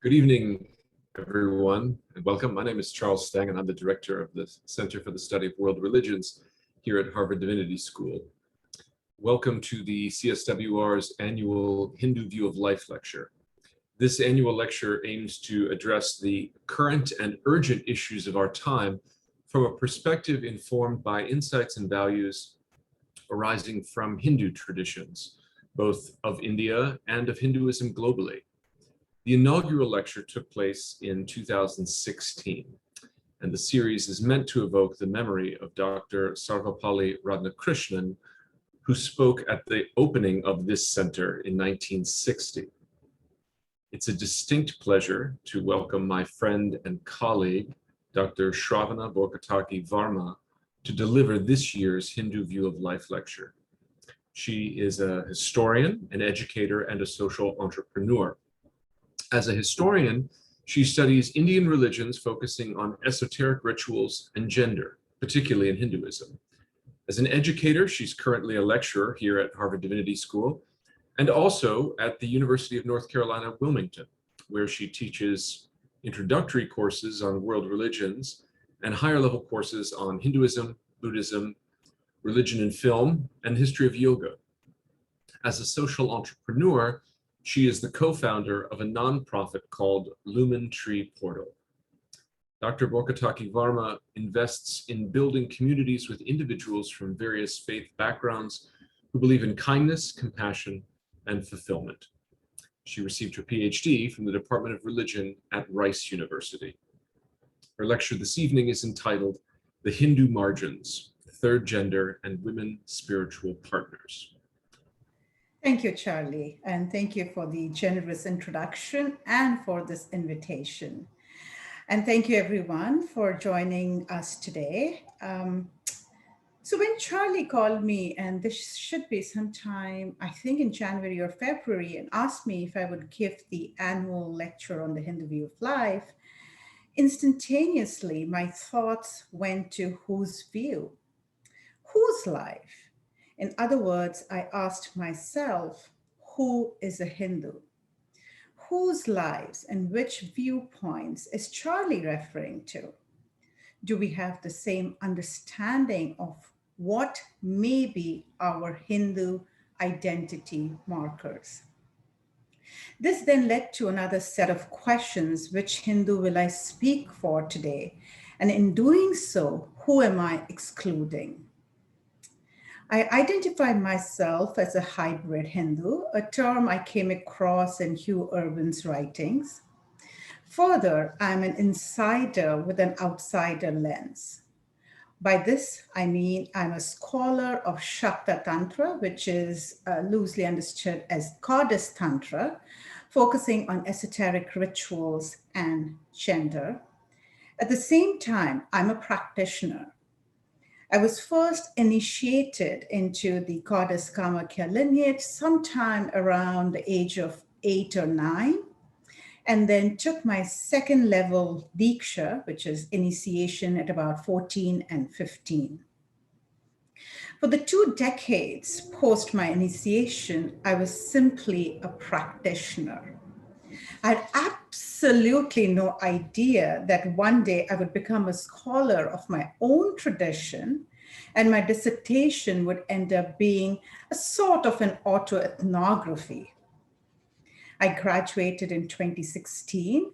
Good evening, everyone, and welcome. My name is Charles Stang, and I'm the director of the Center for the Study of World Religions here at Harvard Divinity School. Welcome to the CSWR's annual Hindu View of Life lecture. This annual lecture aims to address the current and urgent issues of our time from a perspective informed by insights and values arising from Hindu traditions, both of India and of Hinduism globally. The inaugural lecture took place in 2016, and the series is meant to evoke the memory of Dr. Sarvapalli Radhakrishnan, who spoke at the opening of this center in 1960. It's a distinct pleasure to welcome my friend and colleague, Dr. Sravana Borkataky-Varma, to deliver this year's Hindu View of Life lecture. She is a historian, an educator, and a social entrepreneur. As a historian, she studies Indian religions focusing on esoteric rituals and gender, particularly in Hinduism. As an educator, she's currently a lecturer here at Harvard Divinity School and also at the University of North Carolina-Wilmington, where she teaches introductory courses on world religions and higher level courses on Hinduism, Buddhism, religion and film, and history of yoga. As a social entrepreneur, she is the co-founder of a nonprofit called Lumen Tree Portal. Dr. Borkataki-Varma invests in building communities with individuals from various faith backgrounds who believe in kindness, compassion, and fulfillment. She received her PhD from the Department of Religion at Rice University. Her lecture this evening is entitled The Hindu Margins, Third Gender and Women Spiritual Partners. Thank you, Charlie, and thank you for the generous introduction and for this invitation. And thank you, everyone, for joining us today. So when Charlie called me, and this should be sometime, I think in January or February, and asked me if I would give the annual lecture on the Hindu View of Life, instantaneously, my thoughts went to whose view, whose life? In other words, I asked myself, who is a Hindu? Whose lives and which viewpoints is Charlie referring to? Do we have the same understanding of what may be our Hindu identity markers? This then led to another set of questions: which Hindu will I speak for today? And in doing so, who am I excluding? I identify myself as a hybrid Hindu, a term I came across in Hugh Irwin's writings. Further, I'm an insider with an outsider lens. By this, I mean I'm a scholar of Shakta Tantra, which is loosely understood as goddess Tantra, focusing on esoteric rituals and gender. At the same time, I'm a practitioner. I was first initiated into the goddess Kamakya lineage sometime around the age of 8 or 9, and then took my second level Diksha, which is initiation, at about 14 and 15. For the 2 decades post my initiation, I was simply a practitioner. I had absolutely no idea that one day I would become a scholar of my own tradition, and my dissertation would end up being a sort of an autoethnography. I graduated in 2016,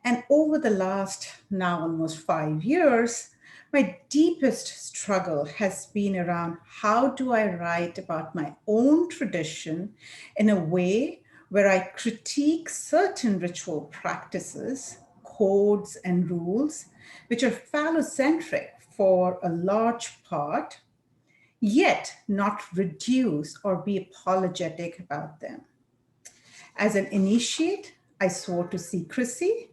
and over the last now almost 5 years, my deepest struggle has been around how do I write about my own tradition in a way where I critique certain ritual practices, codes, and rules, which are phallocentric for a large part, yet not reduce or be apologetic about them. As an initiate, I swore to secrecy,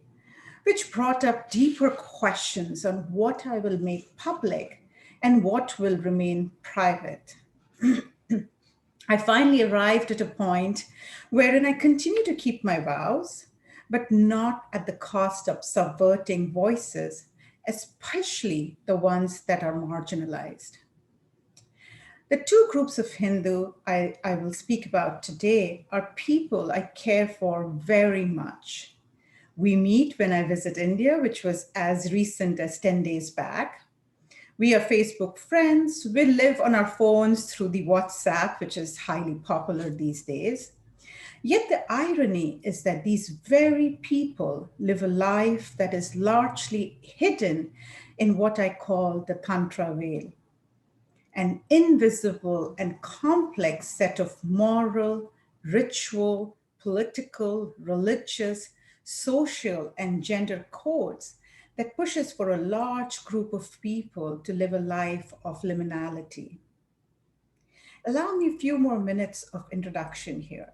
which brought up deeper questions on what I will make public and what will remain private. I finally arrived at a point wherein I continue to keep my vows, but not at the cost of subverting voices, especially the ones that are marginalized. The 2 groups of Hindu I will speak about today are people I care for very much. We meet when I visit India, which was as recent as 10 days back. We are Facebook friends. We live on our phones through the WhatsApp, which is highly popular these days. Yet the irony is that these very people live a life that is largely hidden in what I call the Tantra veil, an invisible and complex set of moral, ritual, political, religious, social, and gender codes that pushes for a large group of people to live a life of liminality. Allow me a few more minutes of introduction here.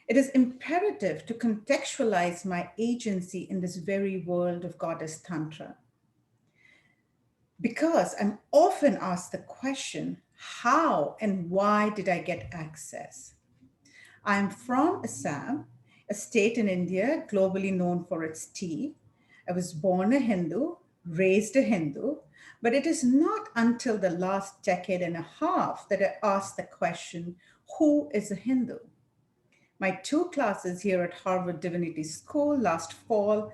It is imperative to contextualize my agency in this very world of Goddess Tantra, because I'm often asked the question, how and why did I get access? I'm from Assam, a state in India globally known for its tea. I was born a Hindu, raised a Hindu, but it is not until the last decade and a half that I asked the question, who is a Hindu? My 2 classes here at Harvard Divinity School last fall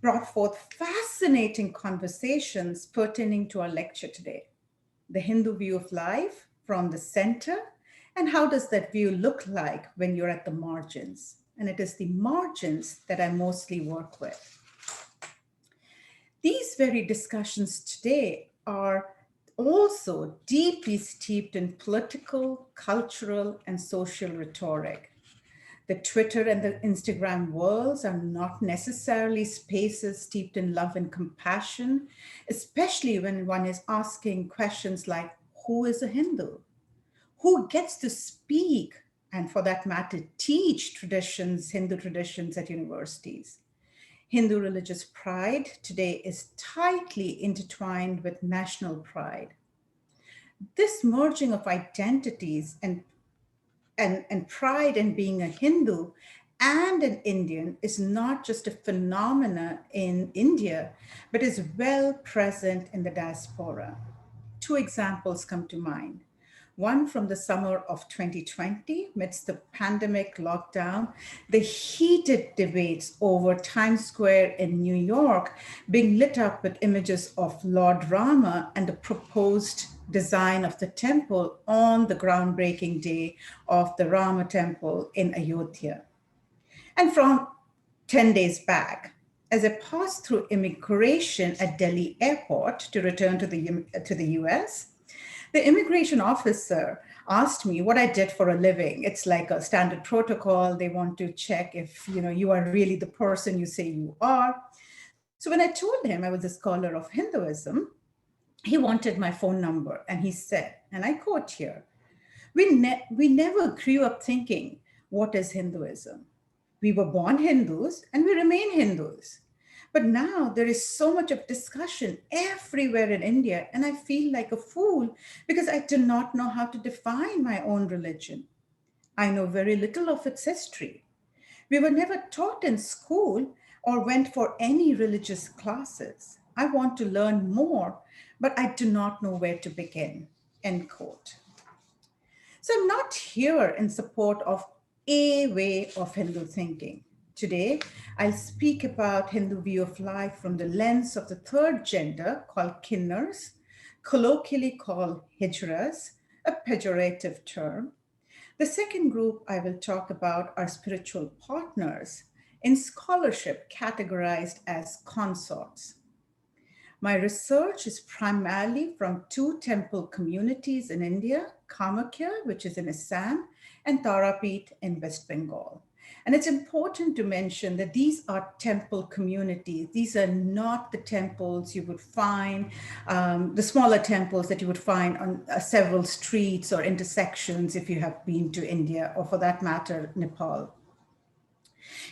brought forth fascinating conversations pertaining to our lecture today. The Hindu view of life from the center, and how does that view look like when you're at the margins? And it is the margins that I mostly work with. These very discussions today are also deeply steeped in political, cultural, and social rhetoric. The Twitter and the Instagram worlds are not necessarily spaces steeped in love and compassion, especially when one is asking questions like, who is a Hindu? Who gets to speak, and for that matter, teach traditions, Hindu traditions at universities? Hindu religious pride today is tightly intertwined with national pride. This merging of identities and pride in being a Hindu and an Indian is not just a phenomena in India, but is well present in the diaspora. 2 examples come to mind. One from the summer of 2020, amidst the pandemic lockdown, the heated debates over Times Square in New York being lit up with images of Lord Rama and the proposed design of the temple on the groundbreaking day of the Rama temple in Ayodhya. And from 10 days back, as I passed through immigration at Delhi airport to return to the US, the immigration officer asked me what I did for a living. It's like a standard protocol. They want to check if you are really the person you say you are. So when I told him I was a scholar of Hinduism, he wanted my phone number, and he said, and I quote here, we never grew up thinking, what is Hinduism? We were born Hindus and we remain Hindus. But now there is so much of discussion everywhere in India, and I feel like a fool because I do not know how to define my own religion. I know very little of its history. We were never taught in school or went for any religious classes. I want to learn more, but I do not know where to begin, end quote. So I'm not here in support of a way of Hindu thinking. Today, I'll speak about Hindu view of life from the lens of the 3rd gender called Kinnars, colloquially called hijṛās, a pejorative term. The second group I will talk about are spiritual partners, in scholarship categorized as consorts. My research is primarily from 2 temple communities in India, Kamakhya, which is in Assam, and Tarapet in West Bengal. And it's important to mention that these are temple communities. These are not the temples you would find, the smaller temples that you would find on several streets or intersections if you have been to India, or for that matter, Nepal.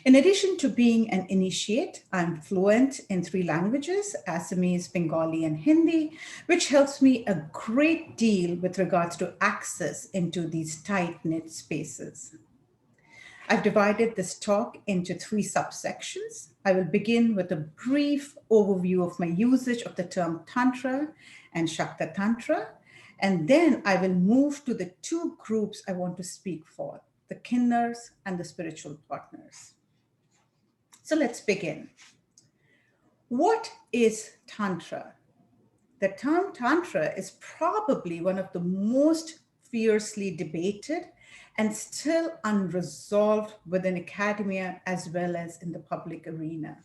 In addition to being an initiate, I'm fluent in 3 languages, Assamese, Bengali, and Hindi, which helps me a great deal with regards to access into these tight-knit spaces. I've divided this talk into 3 subsections. I will begin with a brief overview of my usage of the term Tantra and Shakta Tantra, and then I will move to the 2 groups I want to speak for, the Kinnars and the spiritual partners. So let's begin. What is Tantra? The term Tantra is probably one of the most fiercely debated and still unresolved within academia as well as in the public arena.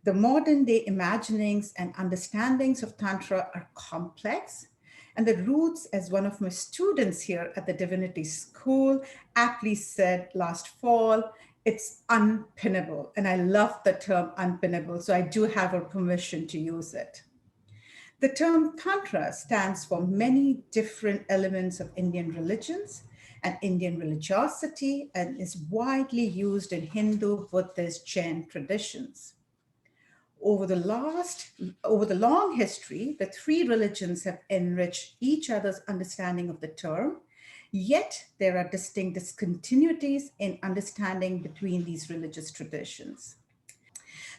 The modern day imaginings and understandings of Tantra are complex, and the roots, as one of my students here at the Divinity School aptly said last fall, it's unpinnable. And I love the term unpinnable, so I do have her permission to use it. The term Tantra stands for many different elements of Indian religions and Indian religiosity, and is widely used in Hindu, Buddhist, Jain traditions. Over the long history, the three religions have enriched each other's understanding of the term, yet there are distinct discontinuities in understanding between these religious traditions.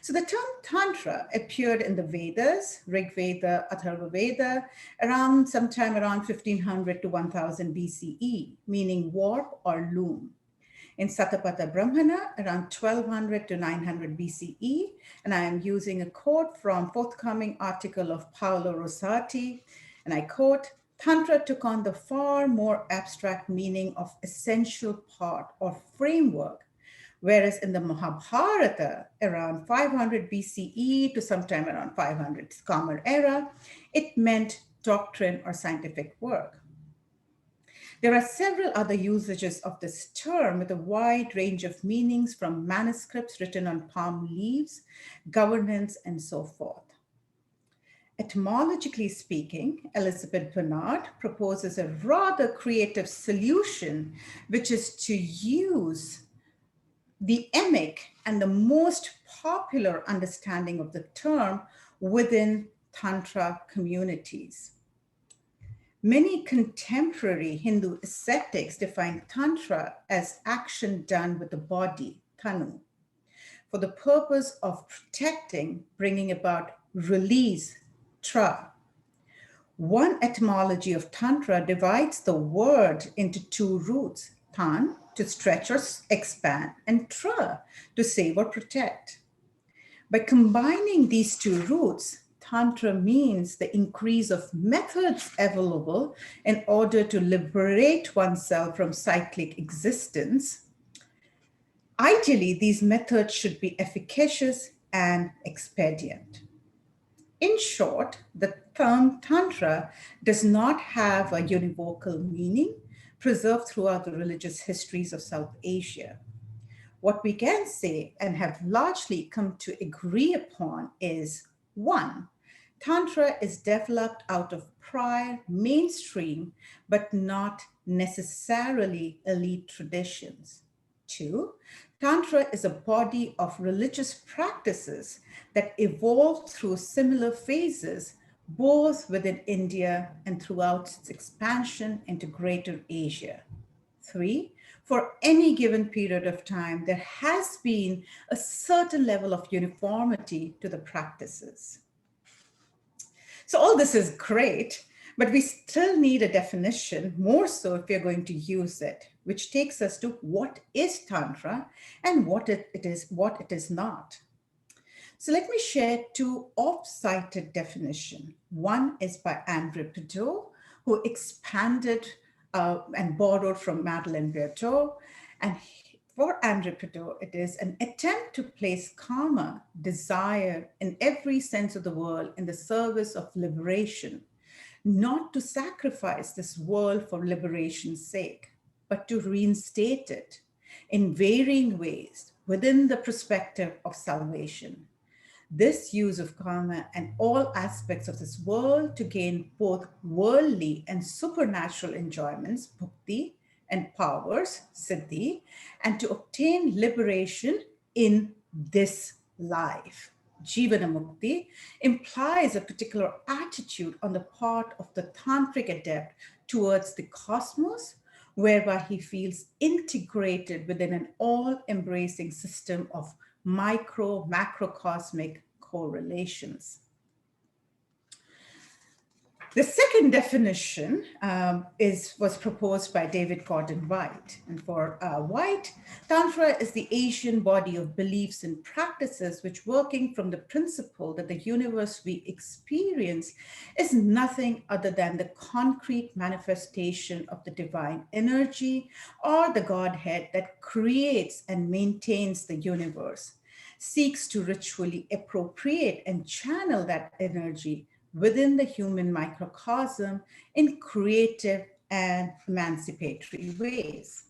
So the term Tantra appeared in the Vedas, Rig Veda, Atharva Veda, sometime around 1500 to 1000 BCE, meaning warp or loom. In Satapatha Brahmana, around 1200 to 900 BCE, and I am using a quote from forthcoming article of Paolo Rosati, and I quote, Tantra took on the far more abstract meaning of essential part or framework, whereas in the Mahabharata, around 500 BCE to sometime around 500 Common Era, it meant doctrine or scientific work. There are several other usages of this term with a wide range of meanings, from manuscripts written on palm leaves, governance, and so forth. Etymologically speaking, Elizabeth Bernard proposes a rather creative solution, which is to use the emic and the most popular understanding of the term within Tantra communities. Many contemporary Hindu ascetics define Tantra as action done with the body, tanu, for the purpose of protecting, bringing about release, tra. One etymology of Tantra divides the word into two roots, tan, to stretch or expand, and tra, to save or protect. By combining these two roots, Tantra means the increase of methods available in order to liberate oneself from cyclic existence. Ideally, these methods should be efficacious and expedient. In short, the term Tantra does not have a univocal meaning preserved throughout the religious histories of South Asia. What we can say and have largely come to agree upon is, 1, Tantra is developed out of prior mainstream, but not necessarily elite traditions. 2, Tantra is a body of religious practices that evolved through similar phases, both within India and throughout its expansion into Greater Asia. 3, for any given period of time, there has been a certain level of uniformity to the practices. So all this is great, but we still need a definition, more so if we're going to use it, which takes us to what is Tantra and what it is not. So let me share two oft-cited definitions. One is by Andre Pitot, who expanded and borrowed from Madeleine Berthaud. And for Andre Pitot, it is an attempt to place karma, desire, in every sense of the word in the service of liberation, not to sacrifice this world for liberation's sake, but to reinstate it in varying ways within the perspective of salvation. This use of karma and all aspects of this world to gain both worldly and supernatural enjoyments, bhukti, and powers, siddhi, and to obtain liberation in this life. Jivana mukti implies a particular attitude on the part of the tantric adept towards the cosmos, whereby he feels integrated within an all-embracing system of macrocosmic correlations. The second definition was proposed by David Gordon White. And for White, Tantra is the Asian body of beliefs and practices which, working from the principle that the universe we experience is nothing other than the concrete manifestation of the divine energy or the Godhead that creates and maintains the universe, seeks to ritually appropriate and channel that energy within the human microcosm in creative and emancipatory ways.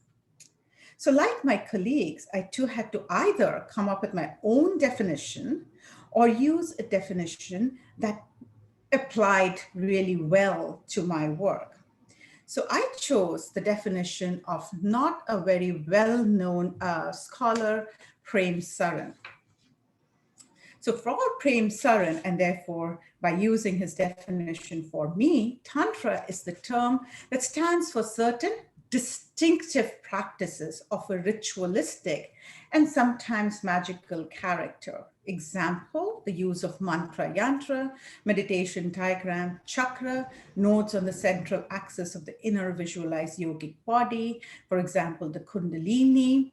So like my colleagues, I too had to either come up with my own definition or use a definition that applied really well to my work. So I chose the definition of not a very well-known scholar, Prem Saran. So for Prem Saran, and therefore by using his definition for me, Tantra is the term that stands for certain distinctive practices of a ritualistic and sometimes magical character. Example, the use of mantra yantra, meditation diagram, chakra, nodes on the central axis of the inner visualized yogic body, for example, the Kundalini,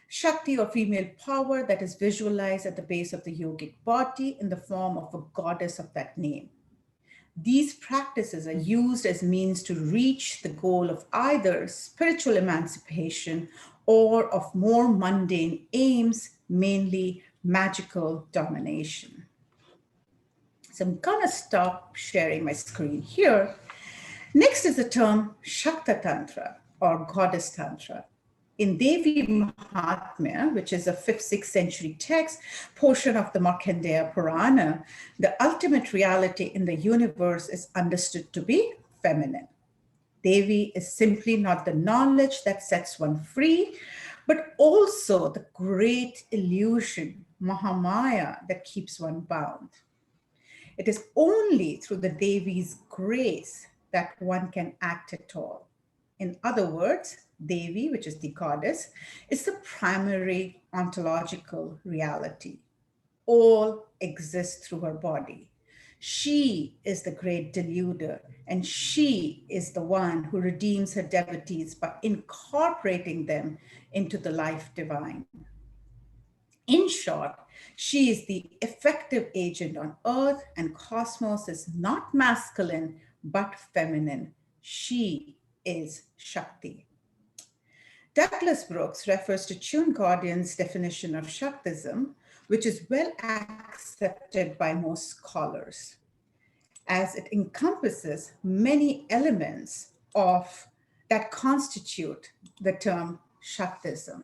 Shakti or female power that is visualized at the base of the yogic body in the form of a goddess of that name. These practices are used as means to reach the goal of either spiritual emancipation or of more mundane aims, mainly magical domination. So I'm gonna stop sharing my screen here. Next is the term Shakta Tantra or Goddess Tantra. In Devi Mahatmya, which is a 5th, 6th century text, portion of the Markandeya Purana, the ultimate reality in the universe is understood to be feminine. Devi is simply not the knowledge that sets one free, but also the great illusion, Mahamaya, that keeps one bound. It is only through the Devi's grace that one can act at all. In other words, Devi, which is the goddess, is the primary ontological reality. All exist through her body. She is the great deluder, and she is the one who redeems her devotees by incorporating them into the life divine. In short, she is the effective agent on earth, and cosmos is not masculine, but feminine. She is Shakti. Douglas Brooks refers to Chun Gordion's definition of Shaktism, which is well accepted by most scholars, as it encompasses many elements of that constitute the term Shaktism.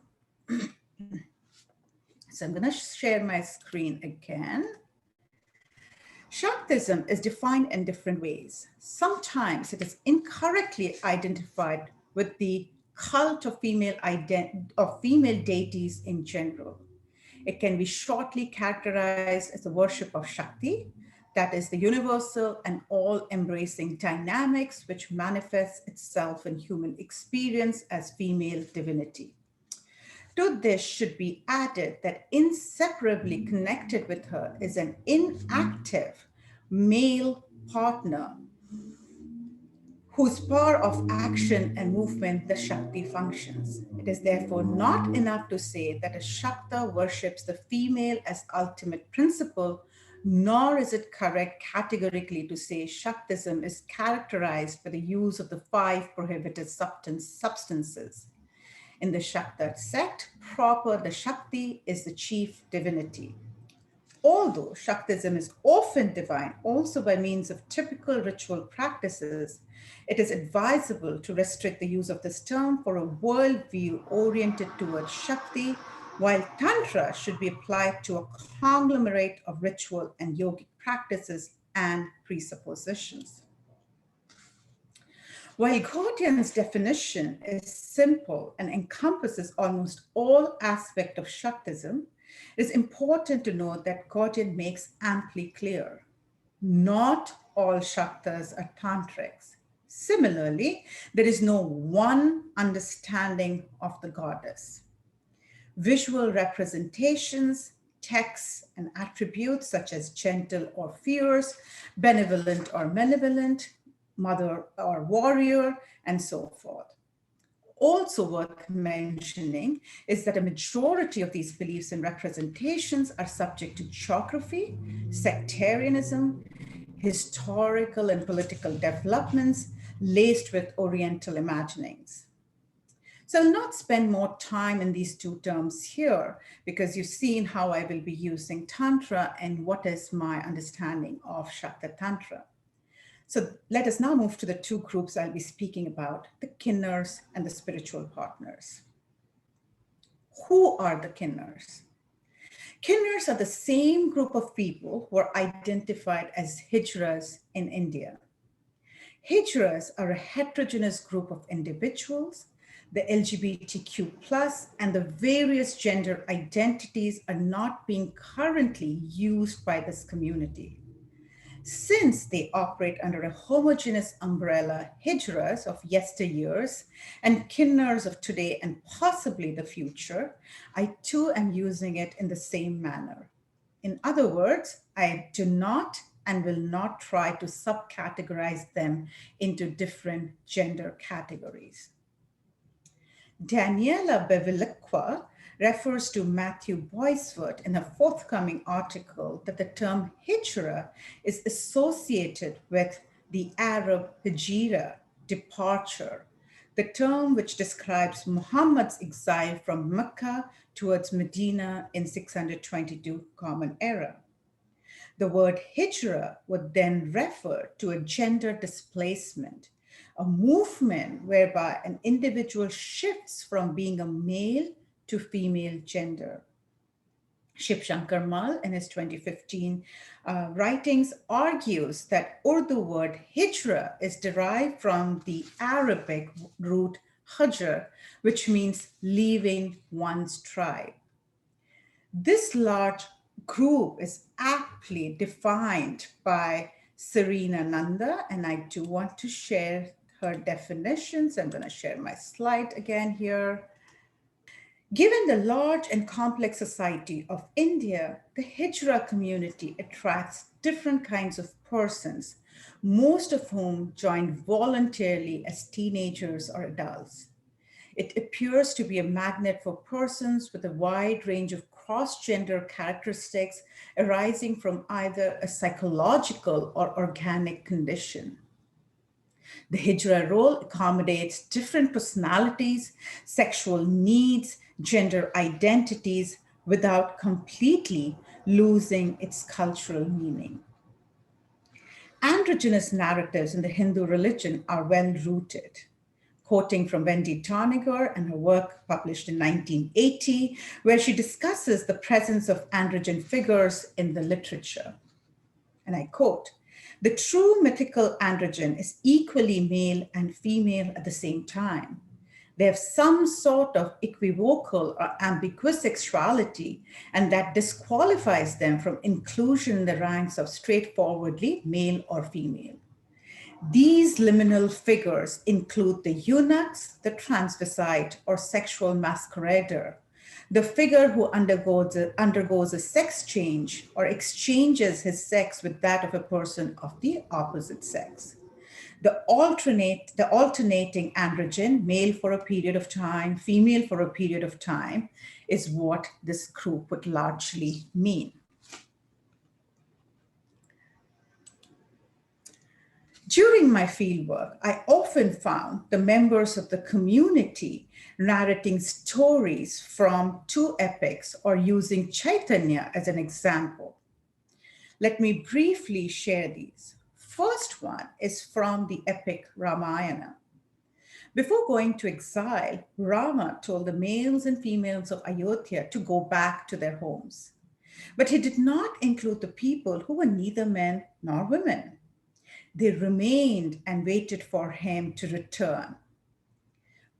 So I'm going to share my screen again. Shaktism is defined in different ways. Sometimes it is incorrectly identified with the cult of female deities in general. It can be shortly characterized as the worship of Shakti, that is the universal and all-embracing dynamics which manifests itself in human experience as female divinity. To this should be added that inseparably connected with her is an inactive male partner whose power of action and movement the Shakti functions. It is therefore not enough to say that a Shakta worships the female as ultimate principle, nor is it correct categorically to say Shaktism is characterized by the use of the 5 prohibited substances. In the Shakta sect proper, the Shakti is the chief divinity. Although Shaktism is often divine also by means of typical ritual practices, it is advisable to restrict the use of this term for a worldview oriented towards Shakti, while Tantra should be applied to a conglomerate of ritual and yogic practices and presuppositions. While Gordion's definition is simple and encompasses almost all aspects of Shaktism, it is important to note that Gordian makes amply clear, not all Shaktas are tantrics. Similarly, there is no one understanding of the goddess. Visual representations, texts, and attributes such as gentle or fierce, benevolent or malevolent, mother or warrior, and so forth. Also worth mentioning is that a majority of these beliefs and representations are subject to geography, sectarianism, historical and political developments laced with Oriental imaginings. So I'll not spend more time in these two terms here because you've seen how I will be using Tantra and what is my understanding of Śākta Tantra. So let us now move to the two groups I'll be speaking about, the Kinnars and the spiritual partners. Who are the Kinnars? Kinnars are the same group of people who are identified as hijṛās in India. Hijṛās are a heterogeneous group of individuals. The LGBTQ+ and the various gender identities are not being currently used by this community. Since they operate under a homogeneous umbrella, hijṛās of yesteryears and Kinnars of today and possibly the future, I too am using it in the same manner. In other words, I do not and will not try to subcategorize them into different gender categories. Daniela Bevilacqua refers to Matthew Boisvert in a forthcoming article that the term hijṛā is associated with the Arab hijṛā, departure, the term which describes Muhammad's exile from Mecca towards Medina in 622 Common Era. The word hijṛā would then refer to a gender displacement, a movement whereby an individual shifts from being a male to female gender. Shiv Shankar Mal, in his 2015 writings, argues that Urdu word hijṛā is derived from the Arabic root hajr, which means leaving one's tribe. This large group is aptly defined by Serena Nanda, and I do want to share her definitions. I'm going to share my slide again here. Given the large and complex society of India, the hijṛā community attracts different kinds of persons, most of whom join voluntarily as teenagers or adults. It appears to be a magnet for persons with a wide range of cross-gender characteristics arising from either a psychological or organic condition. The hijṛā role accommodates different personalities, sexual needs, gender identities without completely losing its cultural meaning. Androgynous narratives in the Hindu religion are well rooted. Quoting from Wendy Tarniger and her work published in 1980, where she discusses the presence of androgen figures in the literature. And I quote, "The true mythical androgen is equally male and female at the same time. They have some sort of equivocal or ambiguous sexuality, and that disqualifies them from inclusion in the ranks of straightforwardly male or female. These liminal figures include the eunuchs, the transvestite or sexual masquerader, the figure who undergoes a sex change or exchanges his sex with that of a person of the opposite sex. The alternating androgen, male for a period of time, female for a period of time, is what this group would largely mean." During my fieldwork, I often found the members of the community narrating stories from two epics or using Chaitanya as an example. Let me briefly share these. First one is from the epic Ramayana. Before going to exile, Rama told the males and females of Ayodhya to go back to their homes. But he did not include the people who were neither men nor women. They remained and waited for him to return.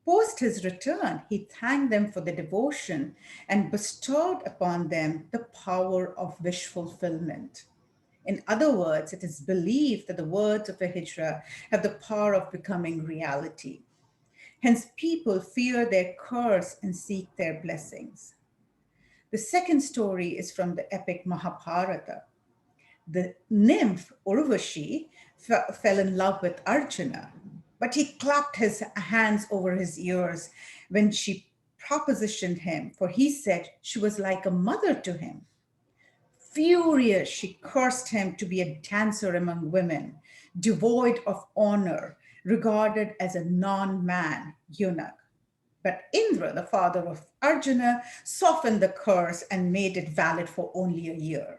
Post his return, he thanked them for their devotion and bestowed upon them the power of wish fulfillment. In other words, it is believed that the words of a hijṛā have the power of becoming reality. Hence, people fear their curse and seek their blessings. The second story is from the epic Mahabharata. The nymph Urvashi fell in love with Arjuna, but he clapped his hands over his ears when she propositioned him, for he said she was like a mother to him. Furious, she cursed him to be a dancer among women, devoid of honor, regarded as a non-man eunuch. But Indra, the father of Arjuna, softened the curse and made it valid for only a year.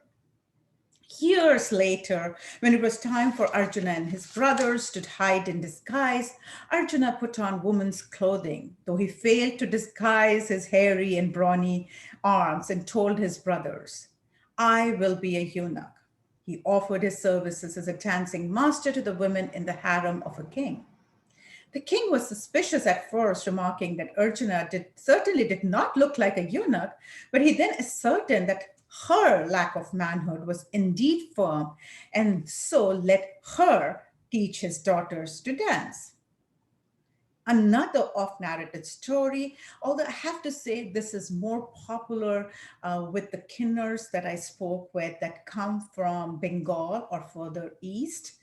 Years later, when it was time for Arjuna and his brothers to hide in disguise, Arjuna put on woman's clothing, though he failed to disguise his hairy and brawny arms, and told his brothers, "I will be a eunuch." He offered his services as a dancing master to the women in the harem of a king. The king was suspicious at first, remarking that Arjuna certainly did not look like a eunuch, but he then ascertained that her lack of manhood was indeed firm, and so let her teach his daughters to dance. Another off-narrated story, although I have to say this is more popular with the Kinnars that I spoke with that come from Bengal or further east,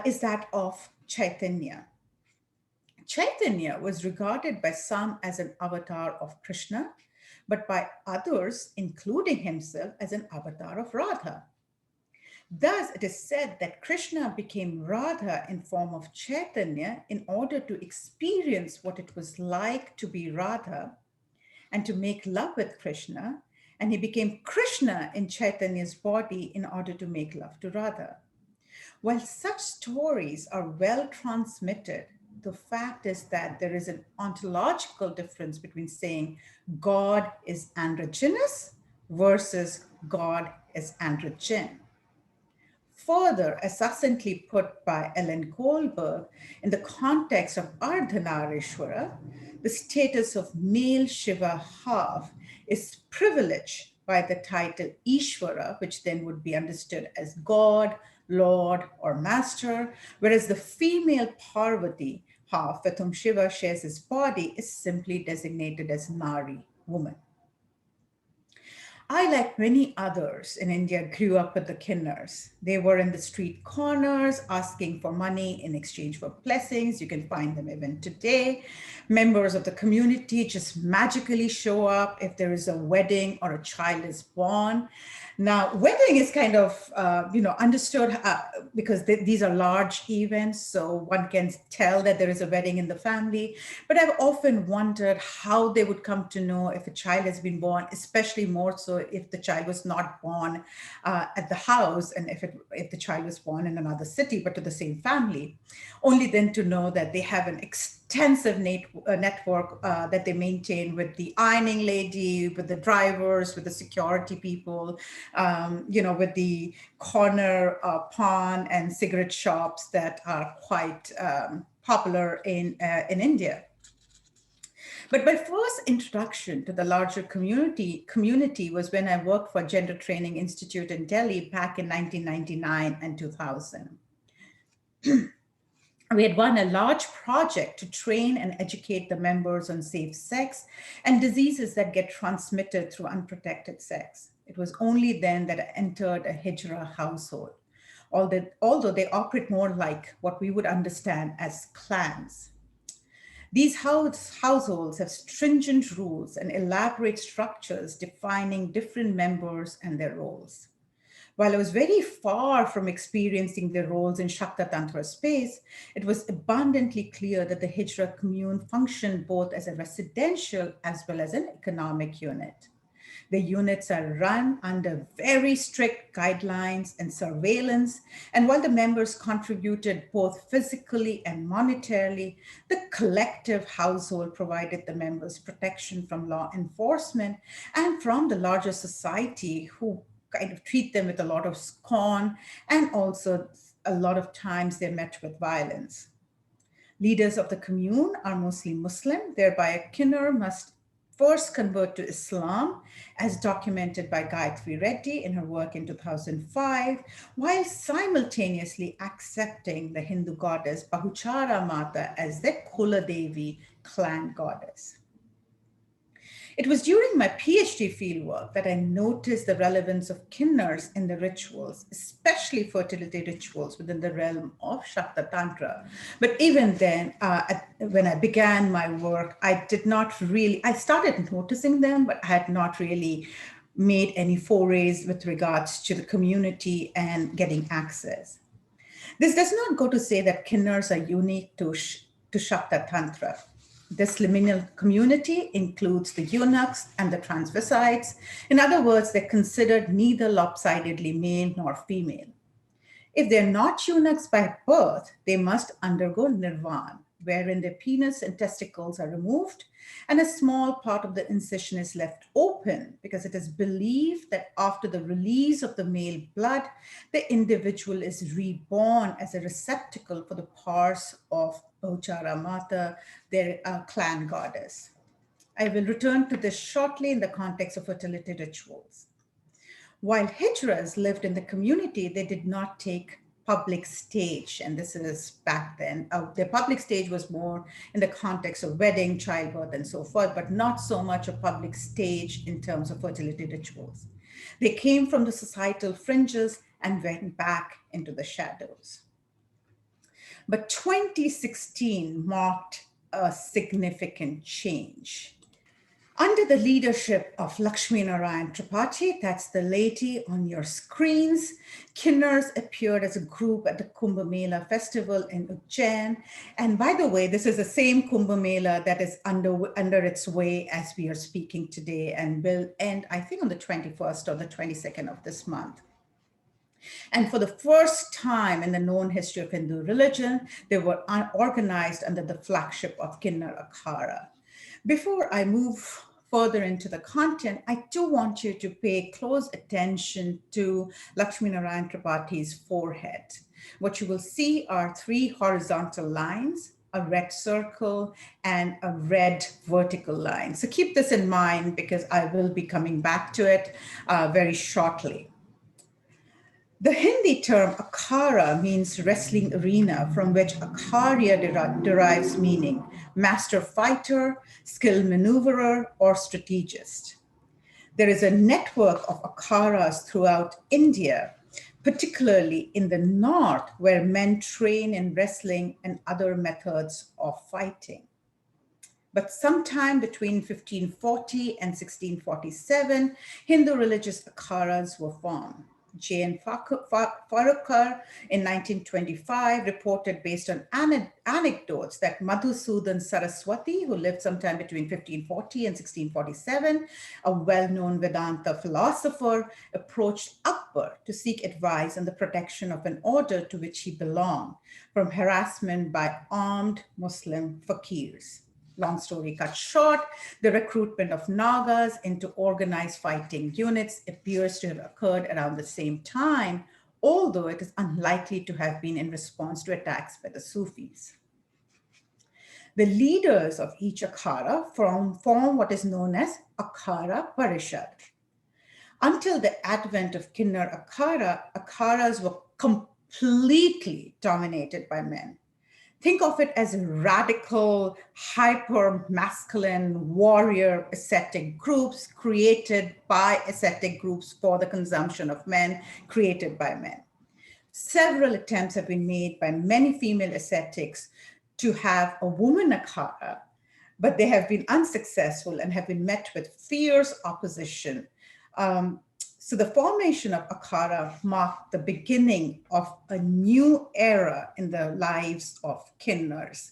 is that of Chaitanya. Chaitanya was regarded by some as an avatar of Krishna, but by others, including himself, as an avatar of Radha. Thus, it is said that Krishna became Radha in form of Chaitanya in order to experience what it was like to be Radha and to make love with Krishna, and he became Krishna in Chaitanya's body in order to make love to Radha. While such stories are well transmitted, the fact is that there is an ontological difference between saying God is androgynous versus God is androgen. Further, as succinctly put by Ellen Goldberg, in the context of Ardhanarishwara, the status of male Shiva half is privileged by the title Ishvara, which then would be understood as God, Lord, or Master, whereas the female Parvati half, with whom Shiva shares his body, is simply designated as Nari, woman. I, like many others in India, grew up with the Kinnars. They were in the street corners asking for money in exchange for blessings. You can find them even today. Members of the community just magically show up if there is a wedding or a child is born. Now, wedding is kind of, understood because these are large events, so one can tell that there is a wedding in the family. But I've often wondered how they would come to know if a child has been born, especially more so if the child was not born at the house, and if the child was born in another city, but to the same family. Only then to know that they have an extensive network that they maintain with the ironing lady, with the drivers, with the security people, with the corner pawn and cigarette shops that are quite popular in India. But my first introduction to the larger community was when I worked for Gender Training Institute in Delhi back in 1999 and 2000. We had won a large project to train and educate the members on safe sex and diseases that get transmitted through unprotected sex. It was only then that I entered a hijṛā household, although they operate more like what we would understand as clans. These households have stringent rules and elaborate structures defining different members and their roles. While I was very far from experiencing their roles in Shakta Tantra space, it was abundantly clear that the hijṛā commune functioned both as a residential as well as an economic unit. The units are run under very strict guidelines and surveillance, and while the members contributed both physically and monetarily, the collective household provided the members protection from law enforcement and from the larger society, who kind of treat them with a lot of scorn, and also a lot of times they're met with violence. Leaders of the commune are mostly Muslim, thereby a Kinnar must first convert to Islam, as documented by Gayatri Reddy in her work in 2005, while simultaneously accepting the Hindu goddess Bahuchara Mata as their Kula Devi clan goddess. It was during my PhD fieldwork that I noticed the relevance of Kinnars in the rituals, especially fertility rituals within the realm of Śākta Tantra. But even then, when I began my work, I started noticing them, but I had not really made any forays with regards to the community and getting access. This does not go to say that Kinnars are unique to Śākta Tantra. This liminal community includes the eunuchs and the transvestites. In other words, they're considered neither lopsidedly male nor female. If they're not eunuchs by birth, they must undergo nirvana, wherein their penis and testicles are removed and a small part of the incision is left open because it is believed that after the release of the male blood, the individual is reborn as a receptacle for the parts of Bojara Mata, their clan goddess. I will return to this shortly in the context of fertility rituals. While hijṛās lived in the community, they did not take public stage, and this is back then. Their public stage was more in the context of wedding, childbirth, and so forth, but not so much a public stage in terms of fertility rituals. They came from the societal fringes and went back into the shadows. But 2016 marked a significant change. Under the leadership of Lakshminarayan Tripathi, that's the lady on your screens, Kinnars appeared as a group at the Kumbh Mela festival in Ujjain. And by the way, this is the same Kumbh Mela that is under its way as we are speaking today and will end, I think, on the 21st or the 22nd of this month. And for the first time in the known history of Hindu religion, they were organized under the flagship of Kinnar Akhara. Before I move further into the content, I do want you to pay close attention to Lakshminarayan Tripathi's forehead. What you will see are 3 horizontal lines, a red circle, and a red vertical line. So keep this in mind because I will be coming back to it very shortly. The Hindi term akhara means wrestling arena, from which akharya derives meaning master fighter, skilled maneuverer, or strategist. There is a network of akharas throughout India, particularly in the north, where men train in wrestling and other methods of fighting. But sometime between 1540 and 1647, Hindu religious akharas were formed. J.N. Farquhar in 1925 reported, based on anecdotes, that Madhusudan Saraswati, who lived sometime between 1540 and 1647, a well-known Vedanta philosopher, approached Akbar to seek advice on the protection of an order to which he belonged from harassment by armed Muslim fakirs. Long story cut short, the recruitment of Nagas into organized fighting units appears to have occurred around the same time, although it is unlikely to have been in response to attacks by the Sufis. The leaders of each akhara form what is known as Akhara Parishad. Until the advent of Kinnar Akhara, akharas were completely dominated by men. Think of it as radical, hyper-masculine, warrior ascetic groups created by ascetic groups for the consumption of men, created by men. Several attempts have been made by many female ascetics to have a woman akhara, but they have been unsuccessful and have been met with fierce opposition. So the formation of akhara marked the beginning of a new era in the lives of Kinnars.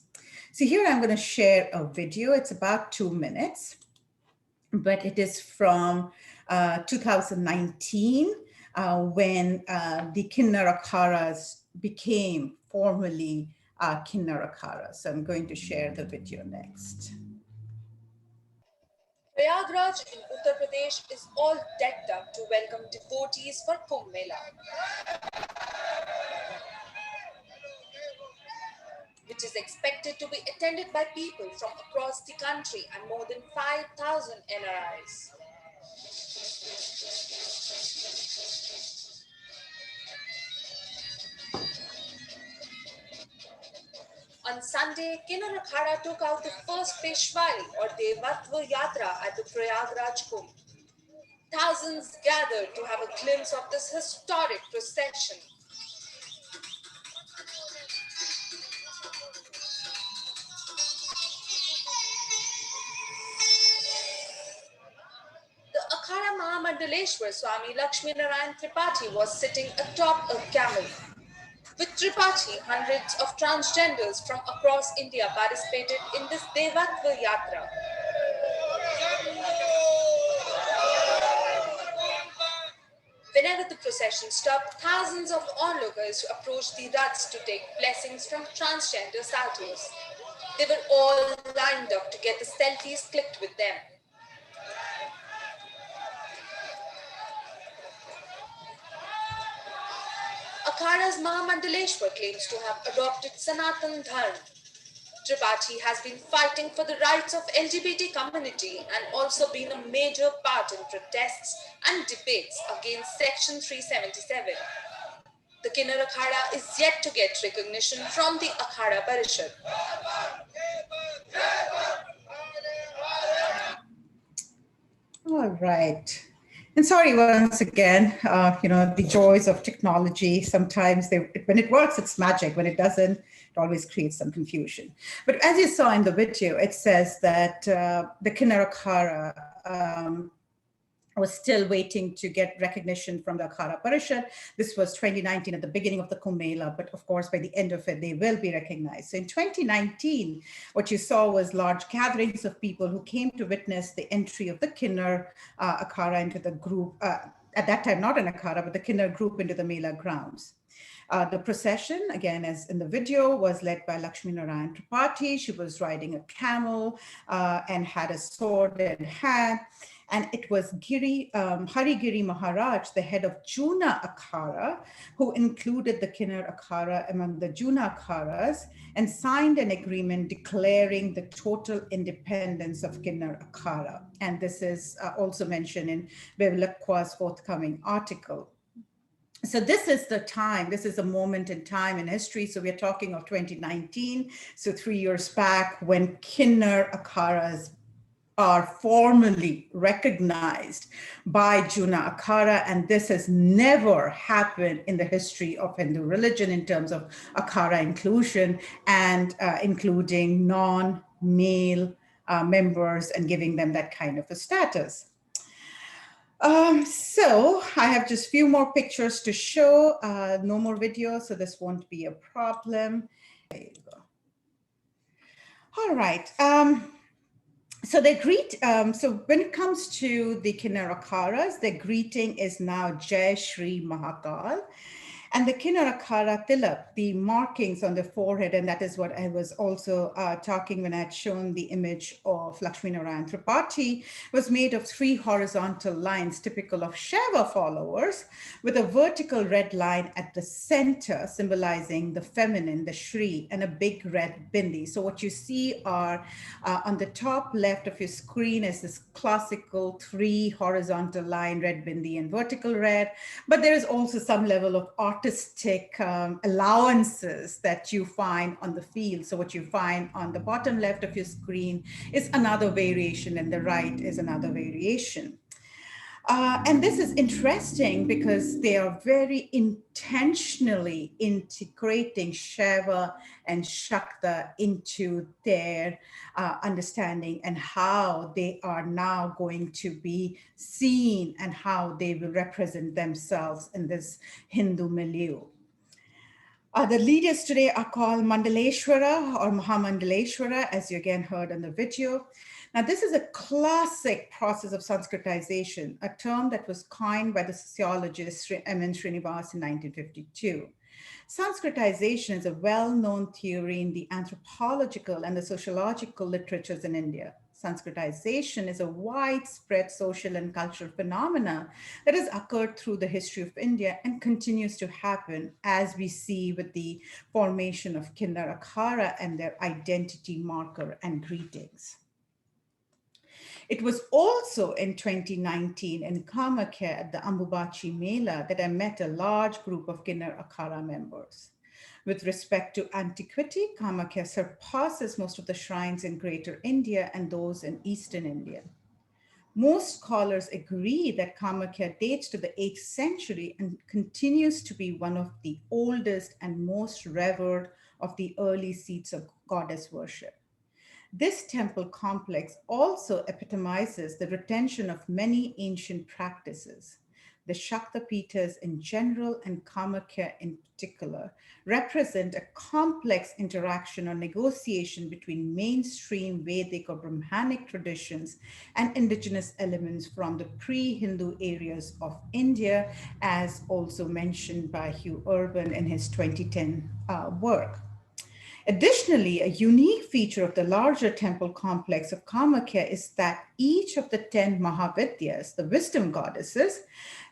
So here I'm going to share a video. It's about 2 minutes, but it is from 2019 when the Kinnar Akharas became formally Kinnar Akharas. So I'm going to share the video next. Prayagraj in Uttar Pradesh is all decked up to welcome devotees for Kumbh Mela, which is expected to be attended by people from across the country and more than 5,000 NRIs. On Sunday, Kinnar Akhada took out the first Peshwari or Devatva Yatra at the Prayagraj Kumbh. Thousands gathered to have a glimpse of this historic procession. The Akhada Mahamandaleshwar Swami Lakshmi Narayan Tripathi was sitting atop a camel. With Tripathi, hundreds of transgenders from across India participated in this Devatva Yatra. Whenever the procession stopped, thousands of onlookers approached the Raths to take blessings from transgender sadhus. They were all lined up to get the selfies clicked with them. Akhada's Mahamandaleshwar claims to have adopted Sanatan Dharma. Tripathi has been fighting for the rights of LGBT community and also been a major part in protests and debates against Section 377. The Kinnar Akhada is yet to get recognition from the Akhada Parishad. All right. And sorry once again, the joys of technology. Sometimes when it works, it's magic. When it doesn't, it always creates some confusion. But as you saw in the video, it says that the Kinnar Akhada was still waiting to get recognition from the Akhada Parishad. This was 2019 at the beginning of the Kumbh Mela, but of course, by the end of it, they will be recognized. So in 2019, what you saw was large gatherings of people who came to witness the entry of the Kinnar Akhada into the group, at that time, not an Akhada, but the Kinnar group into the Mela grounds. The procession, again, as in the video, was led by Lakshmi Narayan Tripathi. She was riding a camel and had a sword in hand. And it was Hari Giri Maharaj, the head of Juna Akhada, who included the Kinnar Akhada among the Juna Akhadas and signed an agreement declaring the total independence of Kinnar Akhada. And this is also mentioned in Bevilakwa's forthcoming article. So this is the time, this is a moment in time in history. So we're talking of 2019, so 3 years back, when Kinnar Akhadas are formally recognized by Juna Akhada, and this has never happened in the history of Hindu religion in terms of Akhada inclusion and including non-male members and giving them that kind of a status. So I have just a few more pictures to show, no more video, so this won't be a problem. There you go. All right. So when it comes to the Kinnar Akhadas, the greeting is now Jai Shri Mahakal. And the Kinnar Akhada Tilak, the markings on the forehead, and that is what I was also talking when I had shown the image of Lakshmi Narayan Tripathi, was made of 3 horizontal lines typical of Shaiva followers, with a vertical red line at the center symbolizing the feminine, the Shri, and a big red bindi. So what you see are on the top left of your screen is this classical 3 horizontal line, red bindi and vertical red, but there is also some level of artistic allowances that you find on the field. So what you find on the bottom left of your screen is another variation and the right is another variation. And this is interesting because they are very intentionally integrating Shaiva and Shakta into their understanding and how they are now going to be seen and how they will represent themselves in this Hindu milieu. The leaders today are called Mandaleshwara or Mahamandaleshwara, as you again heard in the video. Now, this is a classic process of Sanskritization, a term that was coined by the sociologist M.N. Srinivas in 1952. Sanskritization is a well-known theory in the anthropological and the sociological literatures in India. Sanskritization is a widespread social and cultural phenomena that has occurred through the history of India and continues to happen, as we see with the formation of Kinnar Akhada and their identity marker and greetings. It was also in 2019 in Kamakya at the Ambubachi Mela that I met a large group of Kinnar Akhada members. With respect to antiquity, Kamakhya surpasses most of the shrines in Greater India and those in Eastern India. Most scholars agree that Kamakhya dates to the 8th century and continues to be one of the oldest and most revered of the early seats of goddess worship. This temple complex also epitomizes the retention of many ancient practices. The Shakta Pithas in general and Kamakhya in particular represent a complex interaction or negotiation between mainstream Vedic or Brahmanic traditions and indigenous elements from the pre-Hindu areas of India, as also mentioned by Hugh Urban in his 2010 work. Additionally, a unique feature of the larger temple complex of Kamakhya is that each of the 10 Mahavidyas, the wisdom goddesses,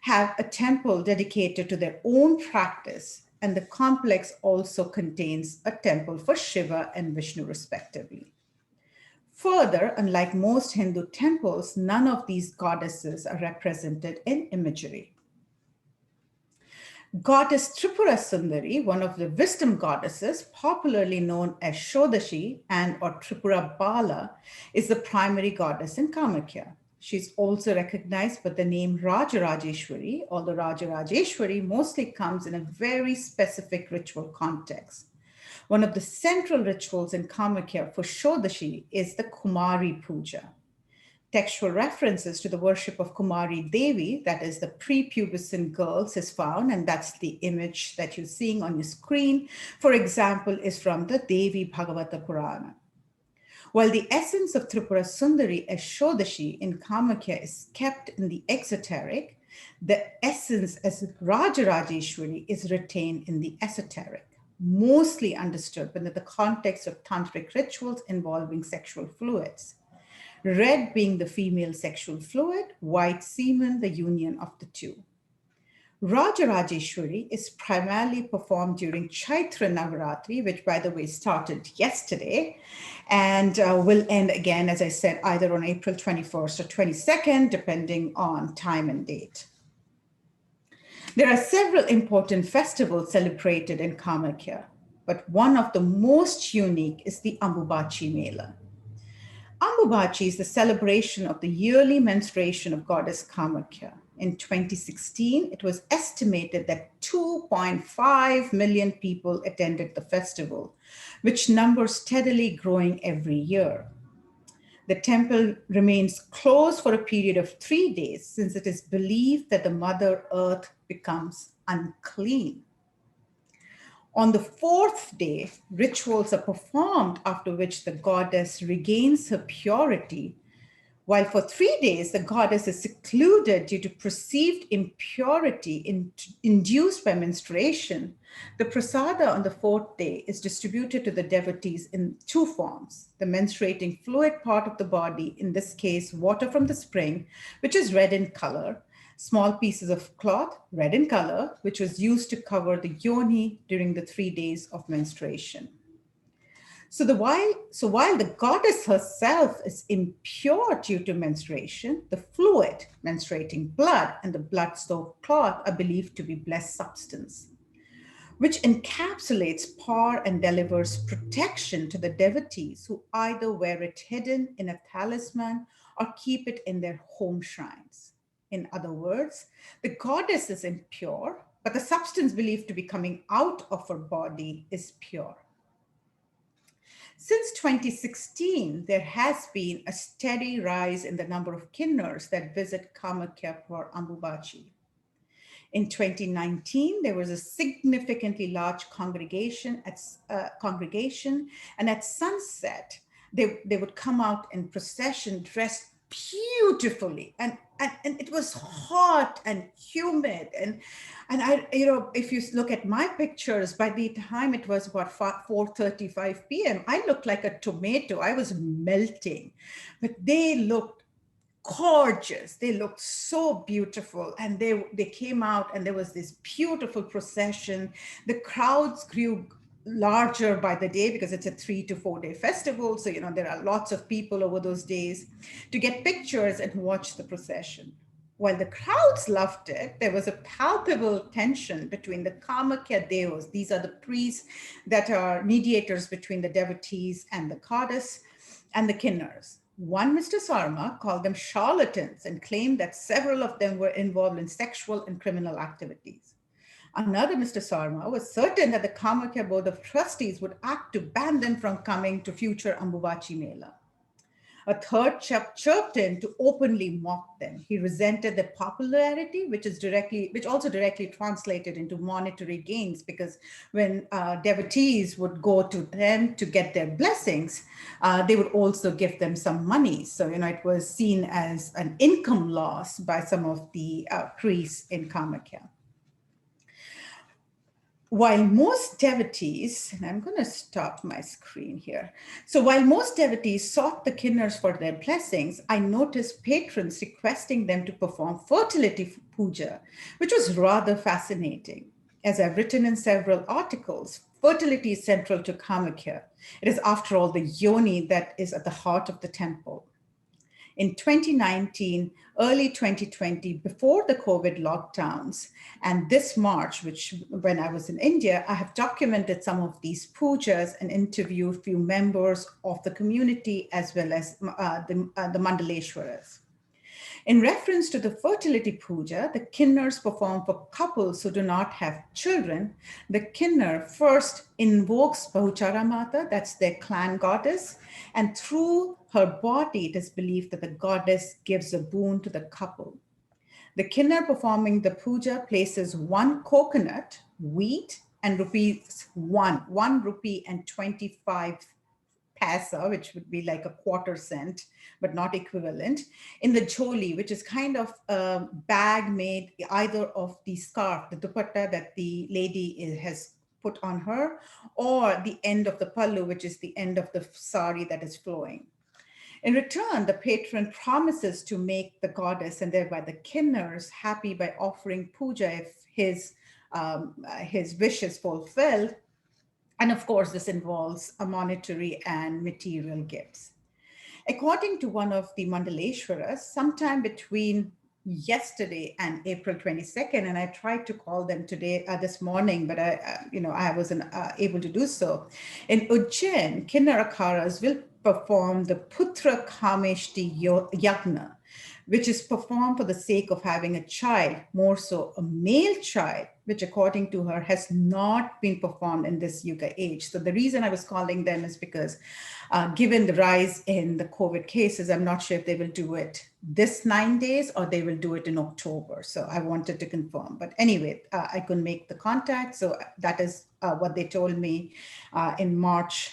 have a temple dedicated to their own practice, and the complex also contains a temple for Shiva and Vishnu respectively. Further, unlike most Hindu temples, none of these goddesses are represented in imagery. Goddess Tripura Sundari, one of the wisdom goddesses, popularly known as Shodashi and or Tripura Bala, is the primary goddess in Kamakhya. She's also recognized by the name Rajarajeshwari, although Rajarajeshwari mostly comes in a very specific ritual context. One of the central rituals in Kamakhya for Shodashi is the Kumari Puja. Textual references to the worship of Kumari Devi, that is the prepubescent girls, is found, and that's the image that you're seeing on your screen, for example, is from the Devi Bhagavata Purana. While the essence of Tripura Sundari as Shodashi in Kamakhya is kept in the exoteric, the essence as Rajarajeshwari is retained in the esoteric, mostly understood within the context of tantric rituals involving sexual fluids. Red being the female sexual fluid, white semen, the union of the two. Rajarajeshwari is primarily performed during Chaitra Navaratri, which by the way started yesterday and will end again, as I said, either on April 21st or 22nd, depending on time and date. There are several important festivals celebrated in Kamakhya, but one of the most unique is the Ambubachi Mela. Ambubachi is the celebration of the yearly menstruation of goddess Kamakhya. In 2016, it was estimated that 2.5 million people attended the festival, which number steadily growing every year. The temple remains closed for a period of 3 days since it is believed that the Mother Earth becomes unclean. On the 4th day, rituals are performed, after which the goddess regains her purity, while for 3 days, the goddess is secluded due to perceived impurity induced by menstruation. The prasada on the 4th day is distributed to the devotees in 2 forms: the menstruating fluid part of the body, in this case, water from the spring, which is red in color, small pieces of cloth, red in color, which was used to cover the yoni during the 3 days of menstruation. So while the goddess herself is impure due to menstruation, the fluid, menstruating blood, and the blood-soaked cloth are believed to be blessed substance, which encapsulates power and delivers protection to the devotees who either wear it hidden in a talisman or keep it in their home shrines. In other words, the goddess is impure, but the substance believed to be coming out of her body is pure. Since 2016, there has been a steady rise in the number of Kinnars that visit Kamakhya for Ambubachi. In 2019, there was a significantly large congregation, and at sunset, they would come out in procession dressed beautifully, and it was hot and humid, and I, if you look at my pictures, by the time it was about 4:35 p.m., I looked like a tomato. I was melting, but they looked gorgeous. They looked so beautiful, and they came out, and there was this beautiful procession. The crowds grew larger by the day because it's a 3 to 4 day festival. So, there are lots of people over those days to get pictures and watch the procession. while the crowds loved it, there was a palpable tension between the Kamakya Devas. These are the priests that are mediators between the devotees and the goddess, and the Kinnars. One Mr. Sarma called them charlatans and claimed that several of them were involved in sexual and criminal activities. Another Mr. Sarma was certain that the Kamakya Board of Trustees would act to ban them from coming to future Ambuvachi Mela. A third chirped in to openly mock them. He resented their popularity, which also directly translated into monetary gains, because when devotees would go to them to get their blessings, they would also give them some money. So, it was seen as an income loss by some of the priests in Kamakya. While most devotees, and I'm going to stop my screen here. So while most devotees sought the Kinnars for their blessings, I noticed patrons requesting them to perform fertility puja, which was rather fascinating. As I've written in several articles, fertility is central to Kamakya. It is, after all, the yoni that is at the heart of the temple. In 2019, early 2020, before the COVID lockdowns, and this March, when I was in India, I have documented some of these pujas and interviewed a few members of the community as well as the Mandaleshwaras. In reference to the fertility puja, the Kinnars perform for couples who do not have children. The Kinnar first invokes Bahuchara Mata, that's their clan goddess, and through her body, it is believed that the goddess gives a boon to the couple. The Kinnar performing the puja places one coconut, wheat, and rupees one rupee and 25 paisa, which would be like a quarter cent, but not equivalent, in the choli, which is kind of a bag made either of the scarf, the dupatta that the lady has put on her, or the end of the pallu, which is the end of the sari that is flowing. In return, the patron promises to make the goddess and thereby the Kinnars happy by offering puja if his wish is fulfilled. And of course, this involves a monetary and material gifts. According to one of the Mandaleshwaras, sometime between yesterday and April 22nd, and I tried to call them today, this morning, but I wasn't able to do so. In Ujjain, Kinnar Akharas will perform the Putra Kameshti Yagna, which is performed for the sake of having a child, more so a male child, which according to her has not been performed in this Yuga age. So the reason I was calling them is because given the rise in the COVID cases, I'm not sure if they will do it this 9 days or they will do it in October. So I wanted to confirm. But anyway, I couldn't make the contact. So that is what they told me in March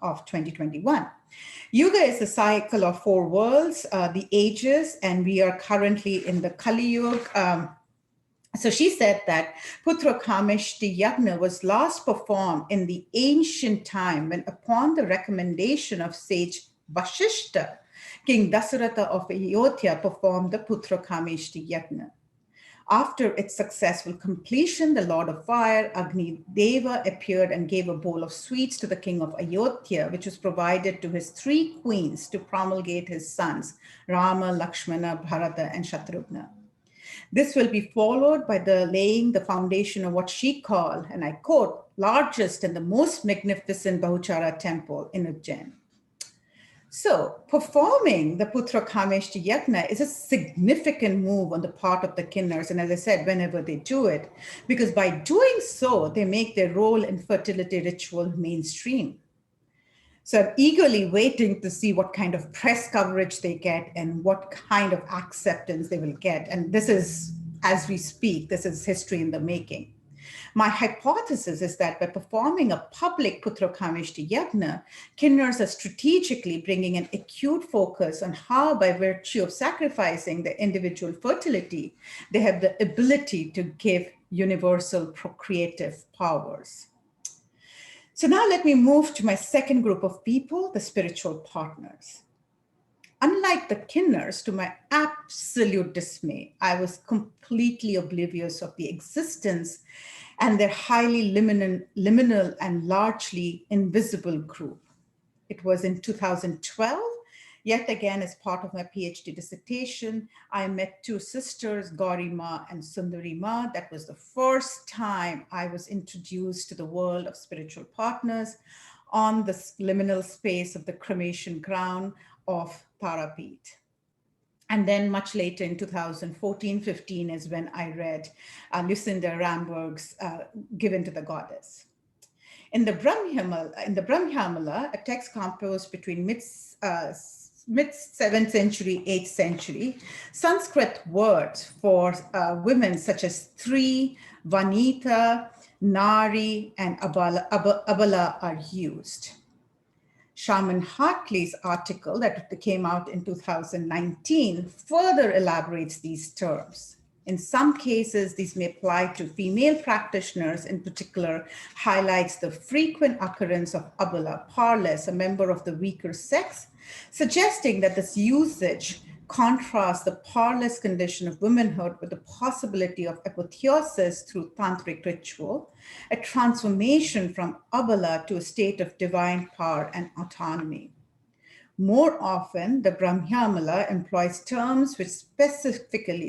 of 2021. Yuga is a cycle of 4 worlds, the ages, and we are currently in the Kali Yuga. So she said that Putra Kameshti Yagna was last performed in the ancient time when, upon the recommendation of sage Vashishta, King Dasaratha of Ayodhya performed the Putra Kameshti Yagna. After its successful completion, the Lord of Fire, Agni Deva, appeared and gave a bowl of sweets to the king of Ayodhya, which was provided to his 3 queens to promulgate his sons, Rama, Lakshmana, Bharata, and Shatrughna. This will be followed by the laying the foundation of what she called, and I quote, largest and the most magnificent Bahuchara temple in Ujjain. So performing the Putra Kameshti Yagna is a significant move on the part of the Kinnars. And as I said, whenever they do it, because by doing so, they make their role in fertility ritual mainstream. So I'm eagerly waiting to see what kind of press coverage they get and what kind of acceptance they will get. And this is, as we speak, this is history in the making. My hypothesis is that by performing a public Putra Kameshti Yagna, Kinnars are strategically bringing an acute focus on how, by virtue of sacrificing the individual fertility, they have the ability to give universal procreative powers. So now let me move to my second group of people, the spiritual partners. Unlike the Kinnars, to my absolute dismay, I was completely oblivious of the existence and their highly liminal and largely invisible group. It was in 2012, Yet again, as part of my PhD dissertation, I met two sisters, Gauri Ma and Sundari Ma. That was the first time I was introduced to the world of spiritual partners on the liminal space of the cremation ground of Tarapet. And then much later in 2014-15 is when I read Lucinda Ramberg's Given to the Goddess. In the Brahmyamala, a text composed between mid-7th century, 8th century, Sanskrit words for women such as Stri, Vanita, Nari, and Abala are used. Shaman Hartley's article that came out in 2019 further elaborates these terms. In some cases, these may apply to female practitioners. In particular, highlights the frequent occurrence of Abala, parlous, a member of the weaker sex, suggesting that this usage contrasts the parlous condition of womanhood with the possibility of apotheosis through tantric ritual, a transformation from Abala to a state of divine power and autonomy. More often, the Brahmyamala employs terms which specifically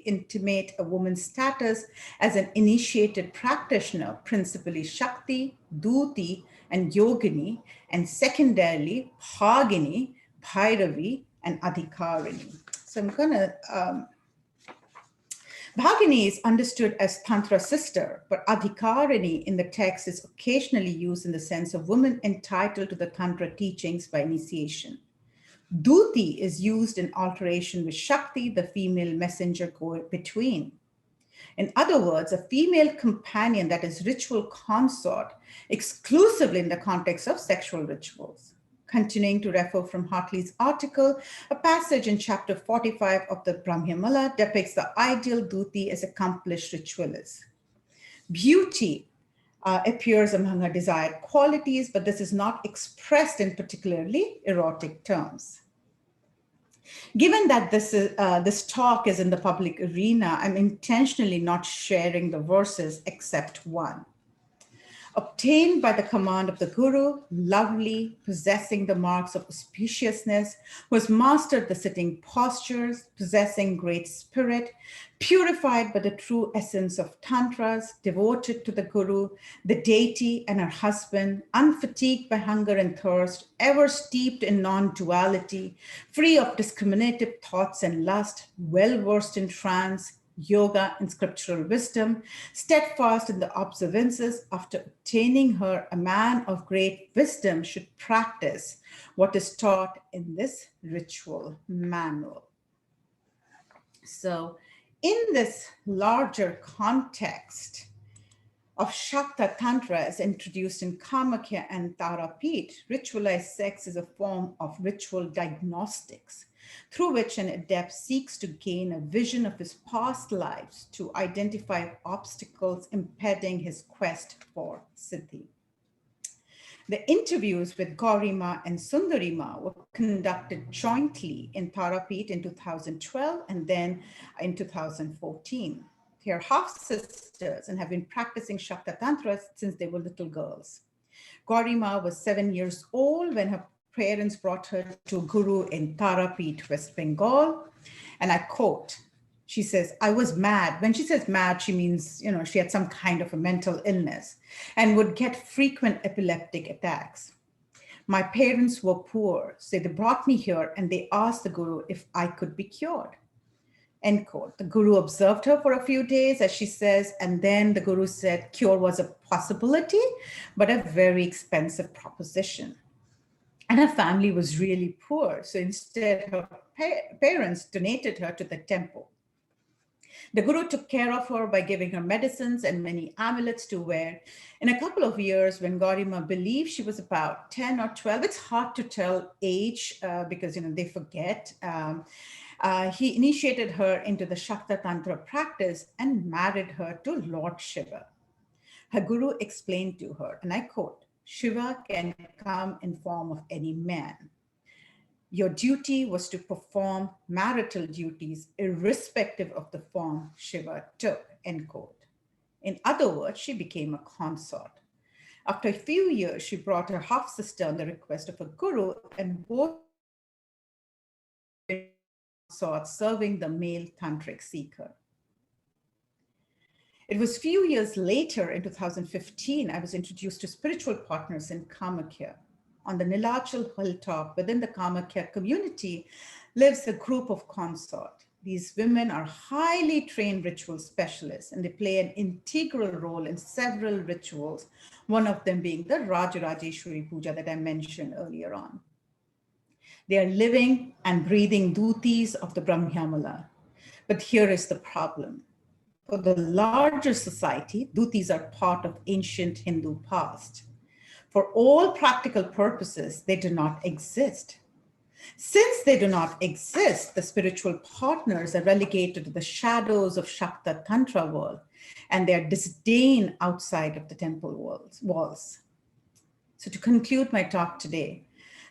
intimate a woman's status as an initiated practitioner, principally Shakti, Duti, and Yogini, and secondarily Bhagini, Bhairavi, and Adhikarini. So I'm going to Bhagini is understood as Tantra sister, but Adhikarini in the text is occasionally used in the sense of woman entitled to the Tantra teachings by initiation. Duti is used in alteration with Shakti, the female messenger go-between. In other words, a female companion that is ritual consort exclusively in the context of sexual rituals. Continuing to refer from Hartley's article, a passage in chapter 45 of the Brahmyamala depicts the ideal Duti as accomplished ritualist. Beauty appears among her desired qualities, but this is not expressed in particularly erotic terms. Given that this talk is in the public arena, I'm intentionally not sharing the verses except one. Obtained by the command of the Guru, lovely, possessing the marks of auspiciousness, who has mastered the sitting postures, possessing great spirit, purified by the true essence of Tantras, devoted to the Guru, the deity, and her husband, unfatigued by hunger and thirst, ever steeped in non-duality, free of discriminative thoughts and lust, well-versed in trance, yoga, and scriptural wisdom, steadfast in the observances. After obtaining her, a man of great wisdom should practice what is taught in this ritual manual. So in this larger context of Shakta Tantra as introduced in Kamakya and Tarapet, ritualized sex is a form of ritual diagnostics through which an adept seeks to gain a vision of his past lives to identify obstacles impeding his quest for Siddhi. The interviews with Gaurima and Sundarima were conducted jointly in Tarapet in 2012 and then in 2014. They are half-sisters and have been practicing Shakta Tantra since they were little girls. Gaurima was 7 years old when her parents brought her to Guru in Tarapet, West Bengal. And I quote, she says, I was mad. When she says mad, she means, she had some kind of a mental illness and would get frequent epileptic attacks. My parents were poor, so they brought me here and they asked the Guru if I could be cured. End quote. The Guru observed her for a few days, as she says, and then the Guru said cure was a possibility, but a very expensive proposition. And her family was really poor. So instead, her parents donated her to the temple. The Guru took care of her by giving her medicines and many amulets to wear. In a couple of years, when Gaurima believed she was about 10 or 12, it's hard to tell age because they forget. He initiated her into the Shakta Tantra practice and married her to Lord Shiva. Her Guru explained to her, and I quote, Shiva can come in form of any man. Your duty was to perform marital duties irrespective of the form Shiva took, end quote. In other words, she became a consort. After a few years, she brought her half-sister on the request of a Guru, and both consorts serving the male tantric seeker. It was a few years later, in 2015, I was introduced to spiritual partners in Kamakya. On the Nilachal hilltop within the Kamakya community lives a group of consort. These women are highly trained ritual specialists, and they play an integral role in several rituals, one of them being the Rajarajeshwari Puja that I mentioned earlier on. They are living and breathing dutis of the Brahmyamala. But here is the problem. For the larger society, dutis are part of ancient Hindu past. For all practical purposes, they do not exist. Since they do not exist, the spiritual partners are relegated to the shadows of Śākta Tantra world, and they are disdained outside of the temple walls. So to conclude my talk today,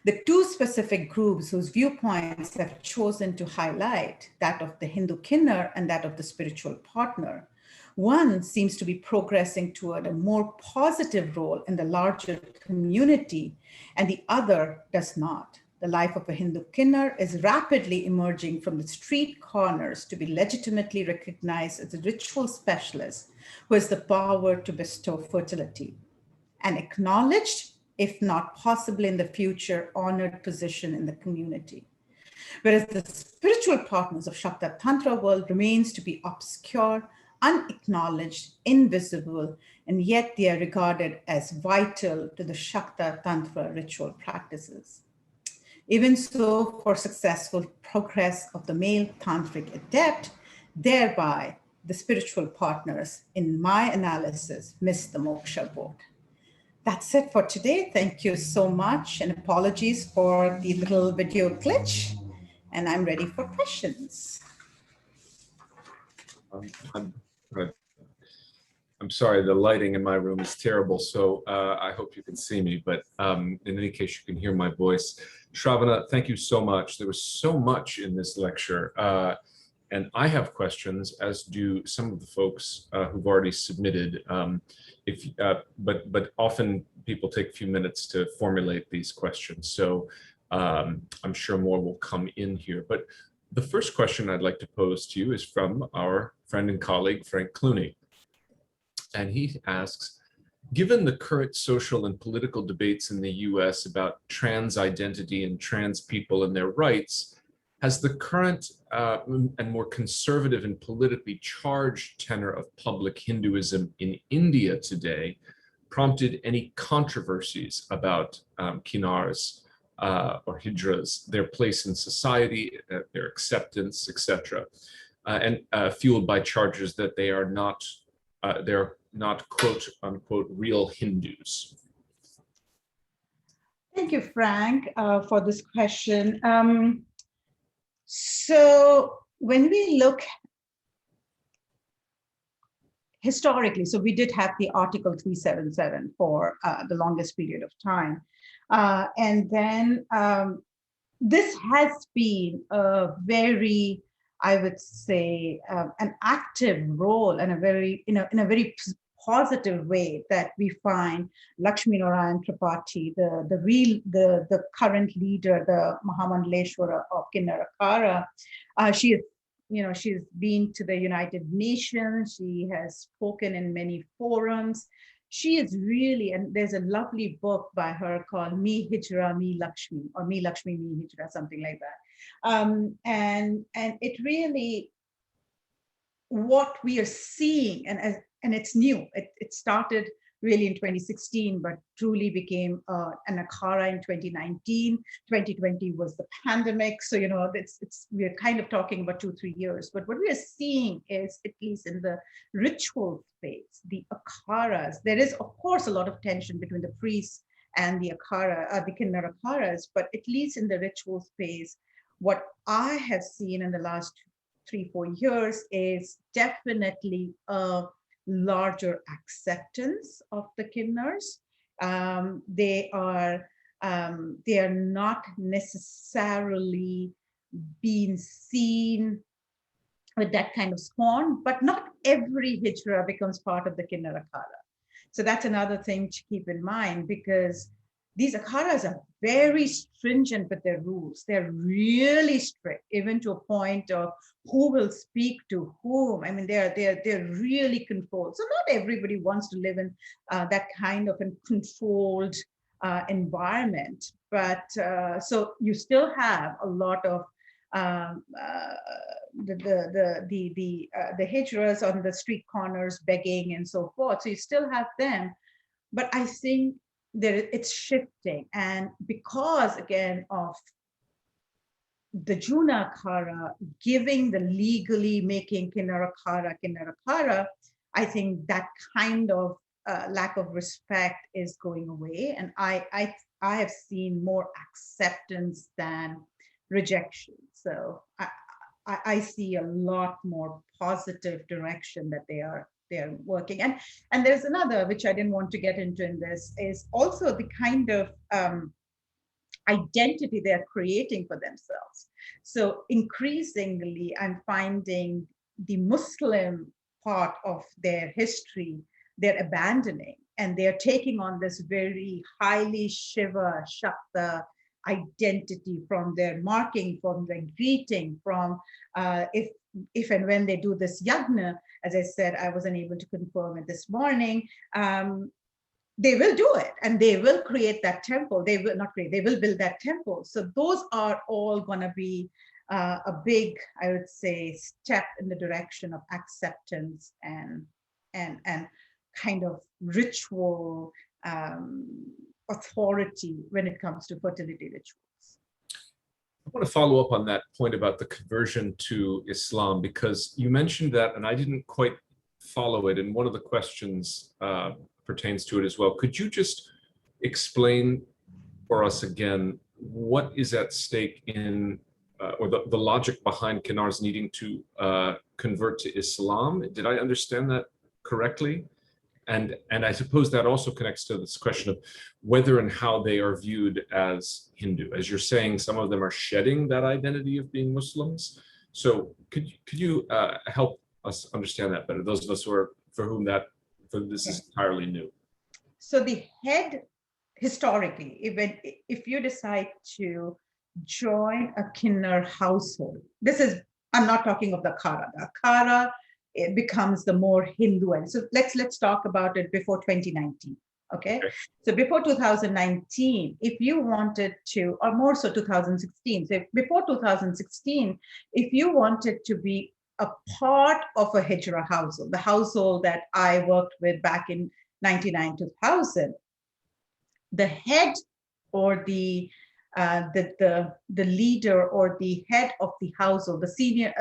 the two specific groups whose viewpoints I've chosen to highlight, that of the Hindu Kinnar and that of the spiritual partner, one seems to be progressing toward a more positive role in the larger community, and the other does not. The life of a Hindu Kinnar is rapidly emerging from the street corners to be legitimately recognized as a ritual specialist who has the power to bestow fertility, and acknowledged, if not possibly in the future, honored position in the community. Whereas the spiritual partners of Shakta Tantra world remains to be obscure, unacknowledged, invisible, and yet they are regarded as vital to the Shakta Tantra ritual practices. Even so, for successful progress of the male tantric adept, thereby the spiritual partners, in my analysis, miss the moksha boat. That's it for today. Thank you so much, and apologies for the little video glitch. And I'm ready for questions. I'm sorry, the lighting in my room is terrible, so I hope you can see me, but in any case, you can hear my voice. Shravana, thank you so much. There was so much in this lecture, and I have questions, as do some of the folks who've already submitted. But often people take a few minutes to formulate these questions, so I'm sure more will come in here. But the first question I'd like to pose to you is from our friend and colleague, Frank Clooney. And he asks, given the current social and political debates in the US about trans identity and trans people and their rights, has the current and more conservative and politically charged tenor of public Hinduism in India today prompted any controversies about Kinnars or hijṛās, their place in society, their acceptance, etc., and fueled by charges that they are not, they're not quote unquote real Hindus? Thank you, Frank, for this question. So when we look historically, so we did have the Article 377 for the longest period of time. And then this has been a very, I would say, an active role and a very, in a very positive way that we find Lakshmi Narayan Tripathi, the current leader, the Mahamandaleshwara of Kinnara. She is, she's been to the United Nations. She has spoken in many forums. She is really, and there's a lovely book by her called Me Hijṛā, Me Lakshmi, or Me Lakshmi, Me Hijṛā, something like that. And it really, what we are seeing, and it's new. It started really in 2016, but truly became an akhara in 2019. 2020 was the pandemic. So, we're kind of talking about 2-3 years. But what we are seeing is, at least in the ritual space, the akharas, there is, of course, a lot of tension between the priests and the akhara, the Kinnara akharas, but at least in the ritual space, what I have seen in the last 3-4 years is definitely a larger acceptance of the Kinnars. They are not necessarily being seen with that kind of scorn, but not every hijra becomes part of the Kinnara Kala. So that's another thing to keep in mind, because these akharas are very stringent with their rules. They're really strict, even to a point of who will speak to whom. I mean, they're really controlled. So not everybody wants to live in that kind of a controlled environment. But so you still have a lot of the hijras on the street corners begging and so forth. So you still have them, but I think that it's shifting, and because again of the Juna Akhara giving the legally making Kinnara Akhara, I think that kind of lack of respect is going away, and I have seen more acceptance than rejection. So I see a lot more positive direction that they're working. And there's another, which I didn't want to get into in this, is also the kind of identity they're creating for themselves. So increasingly, I'm finding the Muslim part of their history, they're abandoning, and they're taking on this very highly Shiva, Shakta identity from their marking, from their greeting, from if and when they do this yajna, as I said, I wasn't able to confirm it this morning, they will do it, and they will create that temple. They will not create, they will build that temple. So those are all going to be a big, I would say, step in the direction of acceptance and kind of ritual authority when it comes to fertility rituals. I want to follow up on that point about the conversion to Islam, because you mentioned that, and I didn't quite follow it, and one of the questions pertains to it as well. Could you just explain for us again what is at stake in, or the logic behind Kinnars needing to convert to Islam? Did I understand that correctly? And I suppose that also connects to this question of whether and how they are viewed as Hindu. As you're saying, some of them are shedding that identity of being Muslims. So could you help us understand that better? Those of us for whom this is entirely new. So the head, historically, if you decide to join a Kinnar household, I'm not talking of the Akhara. The Akhara, it becomes the more Hindu end. So let's talk about it before 2019. Okay. So before 2019, if you wanted to, or more so 2016, so before 2016, if you wanted to be a part of a hijra household, the household that I worked with back in 99, 2000, the head or the leader or the head of the household, the senior,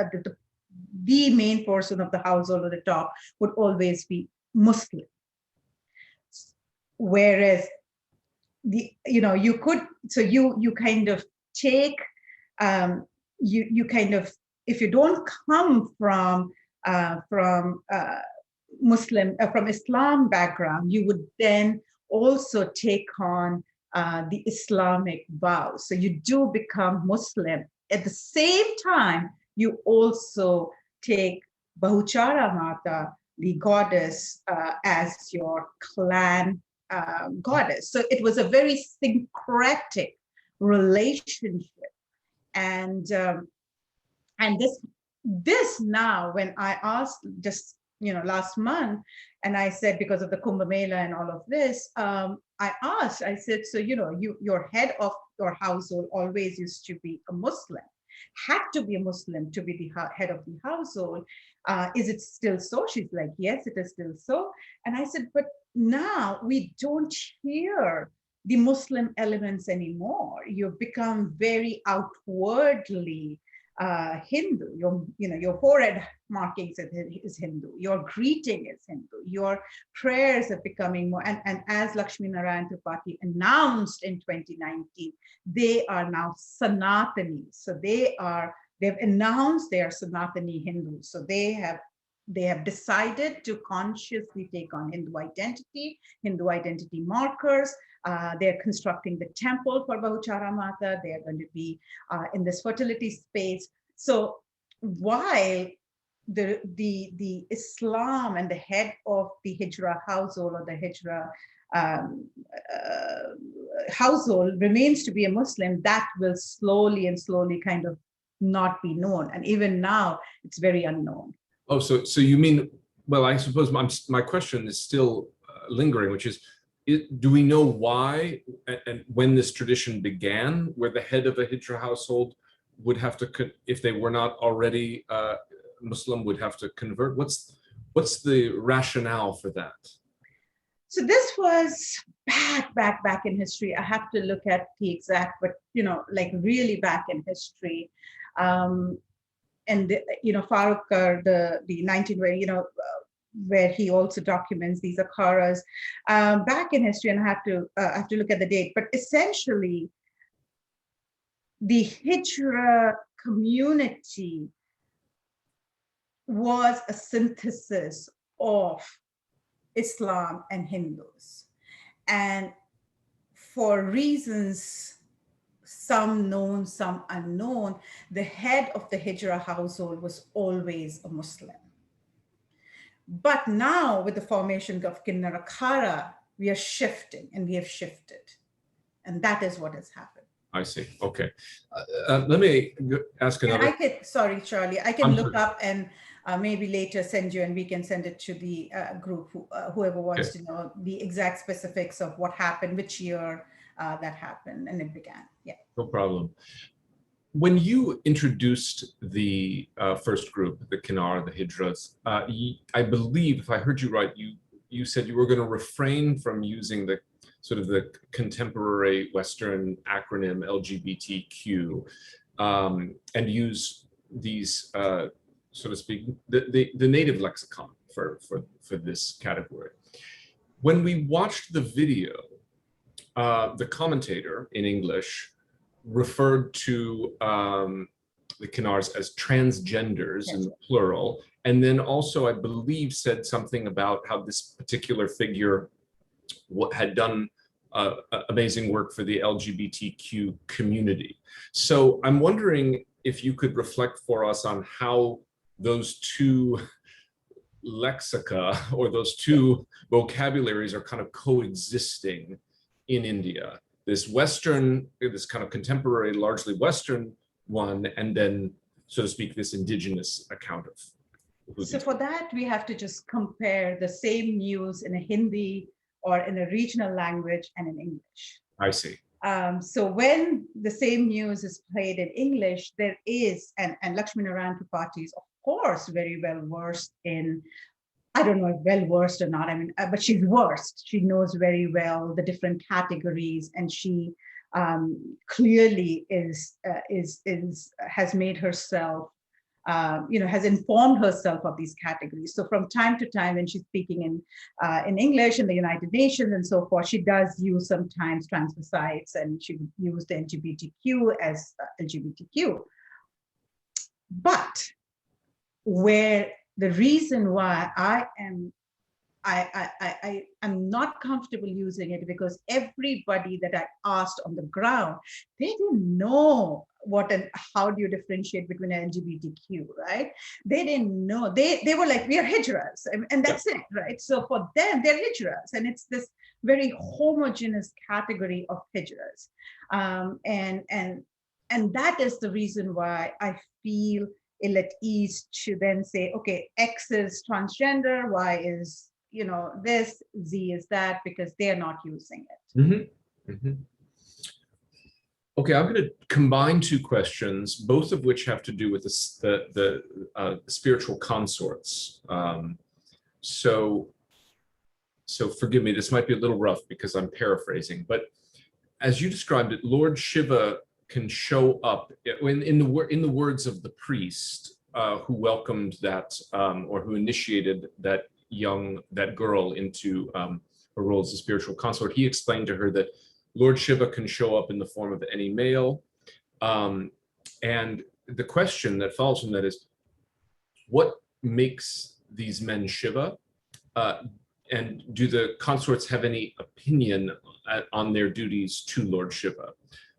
the main person of the household at the top would always be Muslim. Whereas you kind of take, you kind of, if you don't come from Muslim, from Islam background, you would then also take on the Islamic vows. So you do become Muslim. At the same time, you also take Bahuchara Mata, the goddess, as your clan goddess. So it was a very syncretic relationship. And this now, when I asked just last month, and I said, because of the Kumbh Mela and all of this, I said, so your head of your household always used to be a Muslim, had to be a Muslim to be the head of the household. Is it still so? She's like, yes, it is still so. And I said, but now we don't hear the Muslim elements anymore. You've become very outwardly Hindu. Your forehead markings is Hindu. Your greeting is Hindu. Your prayers are becoming more. And as Lakshmi Narayan Tripathi announced in 2019, they are now Sanatani. So they've announced they are Sanatani Hindus. So they have decided to consciously take on Hindu identity markers. They're constructing the temple for Bahuchara Mata. They are going to be in this fertility space. So while the Islam and the head of the Hijra household or the Hijra household remains to be a Muslim, that will slowly and slowly kind of not be known. And even now, it's very unknown. Oh, so you mean, well, I suppose my question is still lingering, which is, do we know why and when this tradition began, where the head of a hijṛā household would have to, if they were not already Muslim, would have to convert? What's the rationale for that? So this was back in history. I have to look at the exact, but like really back in history. And Farooq, the 19, where he also documents these akharas back in history, and I have to look at the date. But essentially, the hijra community was a synthesis of Islam and Hindus, and for reasons some known, some unknown, the head of the hijra household was always a Muslim. But now, with the formation of Kinnar Akhara, we are shifting, and we have shifted. And that is what has happened. I see. Okay. Let me ask another. Sorry, Charlie, I can look up and maybe later send you, and we can send it to the group, whoever wants to know the exact specifics of what happened, which year that happened, and it began. Yeah. No problem. When you introduced the first group, the Kinnar, the Hijras, I believe, if I heard you right, you said you were going to refrain from using the sort of the contemporary Western acronym LGBTQ and use these, so to speak, the native lexicon for this category. When we watched the video, the commentator in English referred to the Kinnars as transgenders in the plural, and then also, I believe, said something about how this particular figure had done amazing work for the LGBTQ community. So I'm wondering if you could reflect for us on how those two lexica or those two vocabularies are kind of coexisting in India. This Western, this kind of contemporary, largely Western one, and then, so to speak, this indigenous account of. So for that, we have to just compare the same news in a Hindi or in a regional language and in English. I see. So when the same news is played in English, there is, and Lakshminarayan Tripathi is, of course, very well versed in, I don't know if well versed or not, I mean, but she's versed. She knows very well the different categories, and she clearly has made herself, has informed herself of these categories. So from time to time, when she's speaking in English in the United Nations and so forth, she does use sometimes transvestites, and she would use the LGBTQ as LGBTQ. But where the reason why I am not comfortable using it, because everybody that I asked on the ground, they didn't know what and how do you differentiate between LGBTQ, right? They didn't know. They were like, we are hijras, and that's it, right? So for them, they're hijras, and it's this very homogeneous category of hijras, and that is the reason why I feel ill at ease to then say, okay, X is transgender, Y is this, Z is that, because they're not using it. Mm-hmm. Mm-hmm. Okay, I'm going to combine two questions, both of which have to do with the spiritual consorts. So forgive me, this might be a little rough because I'm paraphrasing, but as you described it, Lord Shiva can show up in the words of the priest who welcomed that or who initiated that girl into her role as a spiritual consort. He explained to her that Lord Shiva can show up in the form of any male. And the question that follows from that is, what makes these men Shiva? And do the consorts have any opinion on their duties to Lord Shiva?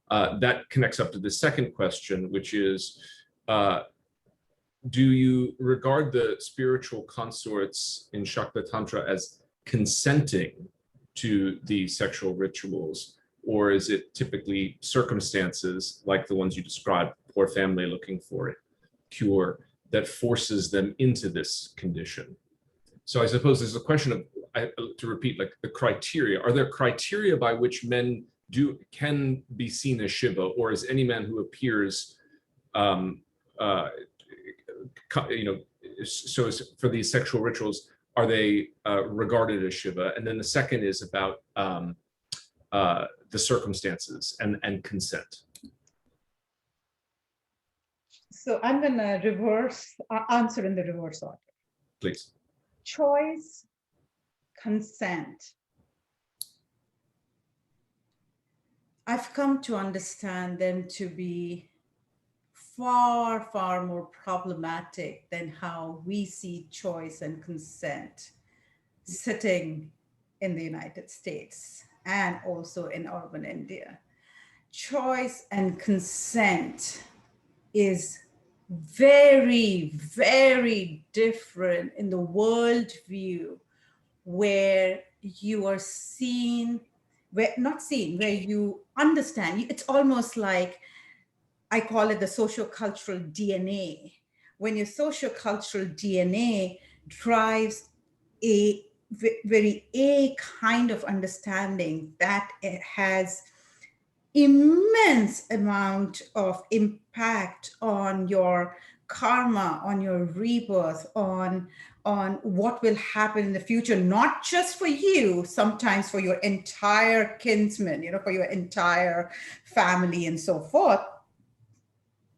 That connects up to the second question, which is, do you regard the spiritual consorts in Shakta Tantra as consenting to the sexual rituals? Or is it typically circumstances like the ones you described, poor family looking for a cure, that forces them into this condition? So I suppose there's a question of, to repeat, like the criteria. Are there criteria by which men can be seen as Shiva, or is any man who appears, so as for these sexual rituals, are they regarded as Shiva? And then the second is about the circumstances and consent. So I'm going to answer in the reverse order. Please. Choice, consent. I've come to understand them to be far, far more problematic than how we see choice and consent sitting in the United States and also in urban India. Choice and consent is very, very different in the worldview where you are seen, where you understand. It's almost like, I call it the socio-cultural DNA. When your socio-cultural DNA drives a kind of understanding that it has immense amount of impact on your karma, on your rebirth, on what will happen in the future, not just for you, sometimes for your entire kinsmen, for your entire family and so forth.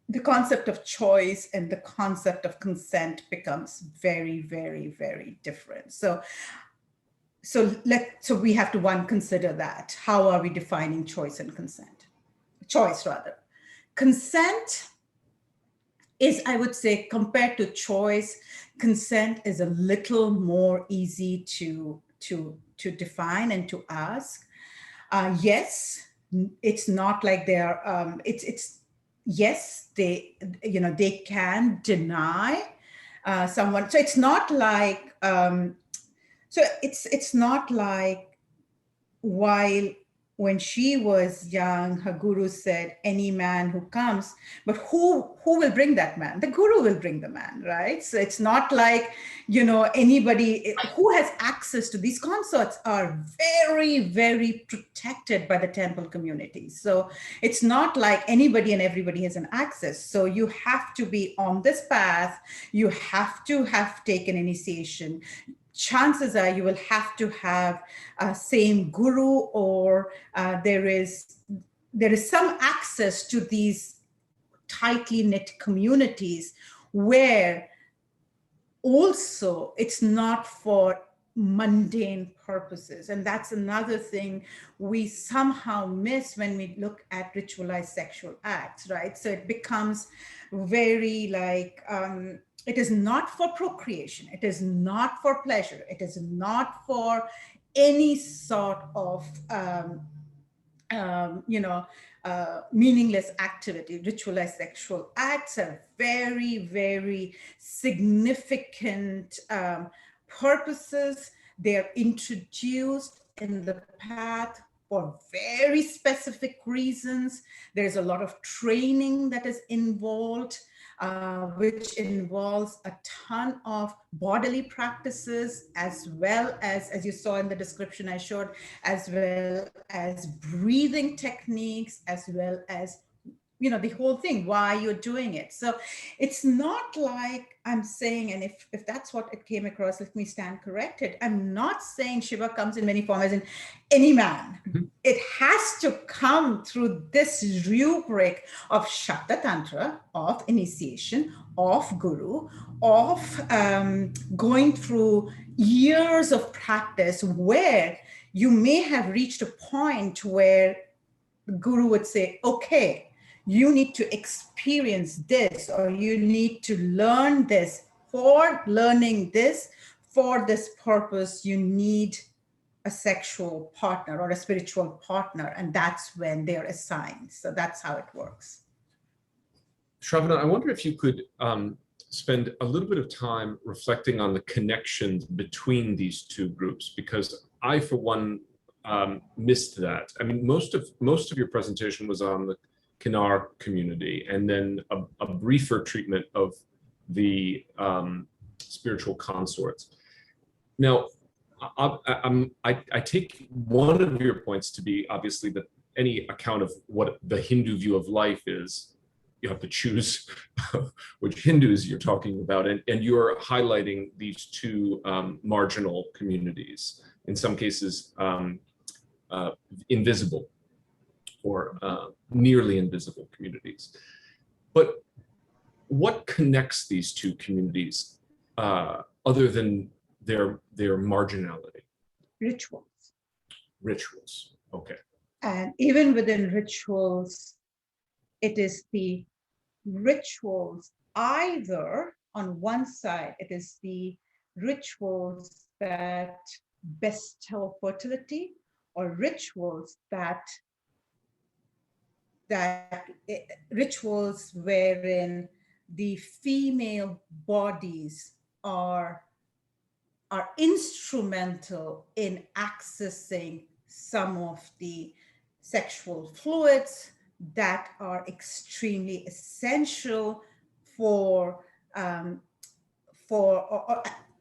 The concept of choice and the concept of consent becomes very, very, very different. So we have to consider that. How are we defining choice and consent? Choice, rather. Consent is, I would say, compared to choice, consent is a little more easy to define and to ask. Yes, it's not like they're, yes, they can deny someone. So it's not like, it's not like when she was young, her guru said, any man who comes, but who will bring that man? The guru will bring the man, right? So it's not like, anybody who has access to these consorts are very, very protected by the temple community. So it's not like anybody and everybody has an access. So you have to be on this path. You have to have taken initiation. Chances are you will have to have same guru, or there is some access to these tightly knit communities where also it's not for mundane purposes. And that's another thing we somehow miss when we look at ritualized sexual acts, right? So it becomes very like, it is not for procreation. It is not for pleasure. It is not for any sort of, meaningless activity. Ritualized sexual acts are very, very significant purposes. They're introduced in the path for very specific reasons. There's a lot of training that is involved, which involves a ton of bodily practices, as well as you saw in the description I showed, as well as breathing techniques, as well as the whole thing, why you're doing it. So it's not like I'm saying, and if that's what it came across, let me stand corrected. I'm not saying Shiva comes in many forms, as in any man. Mm-hmm. It has to come through this rubric of Shakta Tantra, of initiation, of guru, of going through years of practice where you may have reached a point where the guru would say, okay, you need to experience this, or you need to learn this. For learning this, for this purpose, you need a sexual partner or a spiritual partner, and that's when they're assigned. So that's how it works. Shravana, I wonder if you could spend a little bit of time reflecting on the connections between these two groups, because I, for one, missed that. I mean, most of your presentation was on the Kinnar community, and then a briefer treatment of the spiritual consorts. Now, I take one of your points to be obviously that any account of what the Hindu view of life is, you have to choose which Hindus you're talking about, and you're highlighting these two marginal communities, in some cases invisible or nearly invisible communities. But what connects these two communities other than their marginality? Rituals. Rituals, okay. And even within rituals, it is the rituals, either on one side, it is the rituals that bestow fertility, or rituals rituals wherein the female bodies are instrumental in accessing some of the sexual fluids that are extremely essential for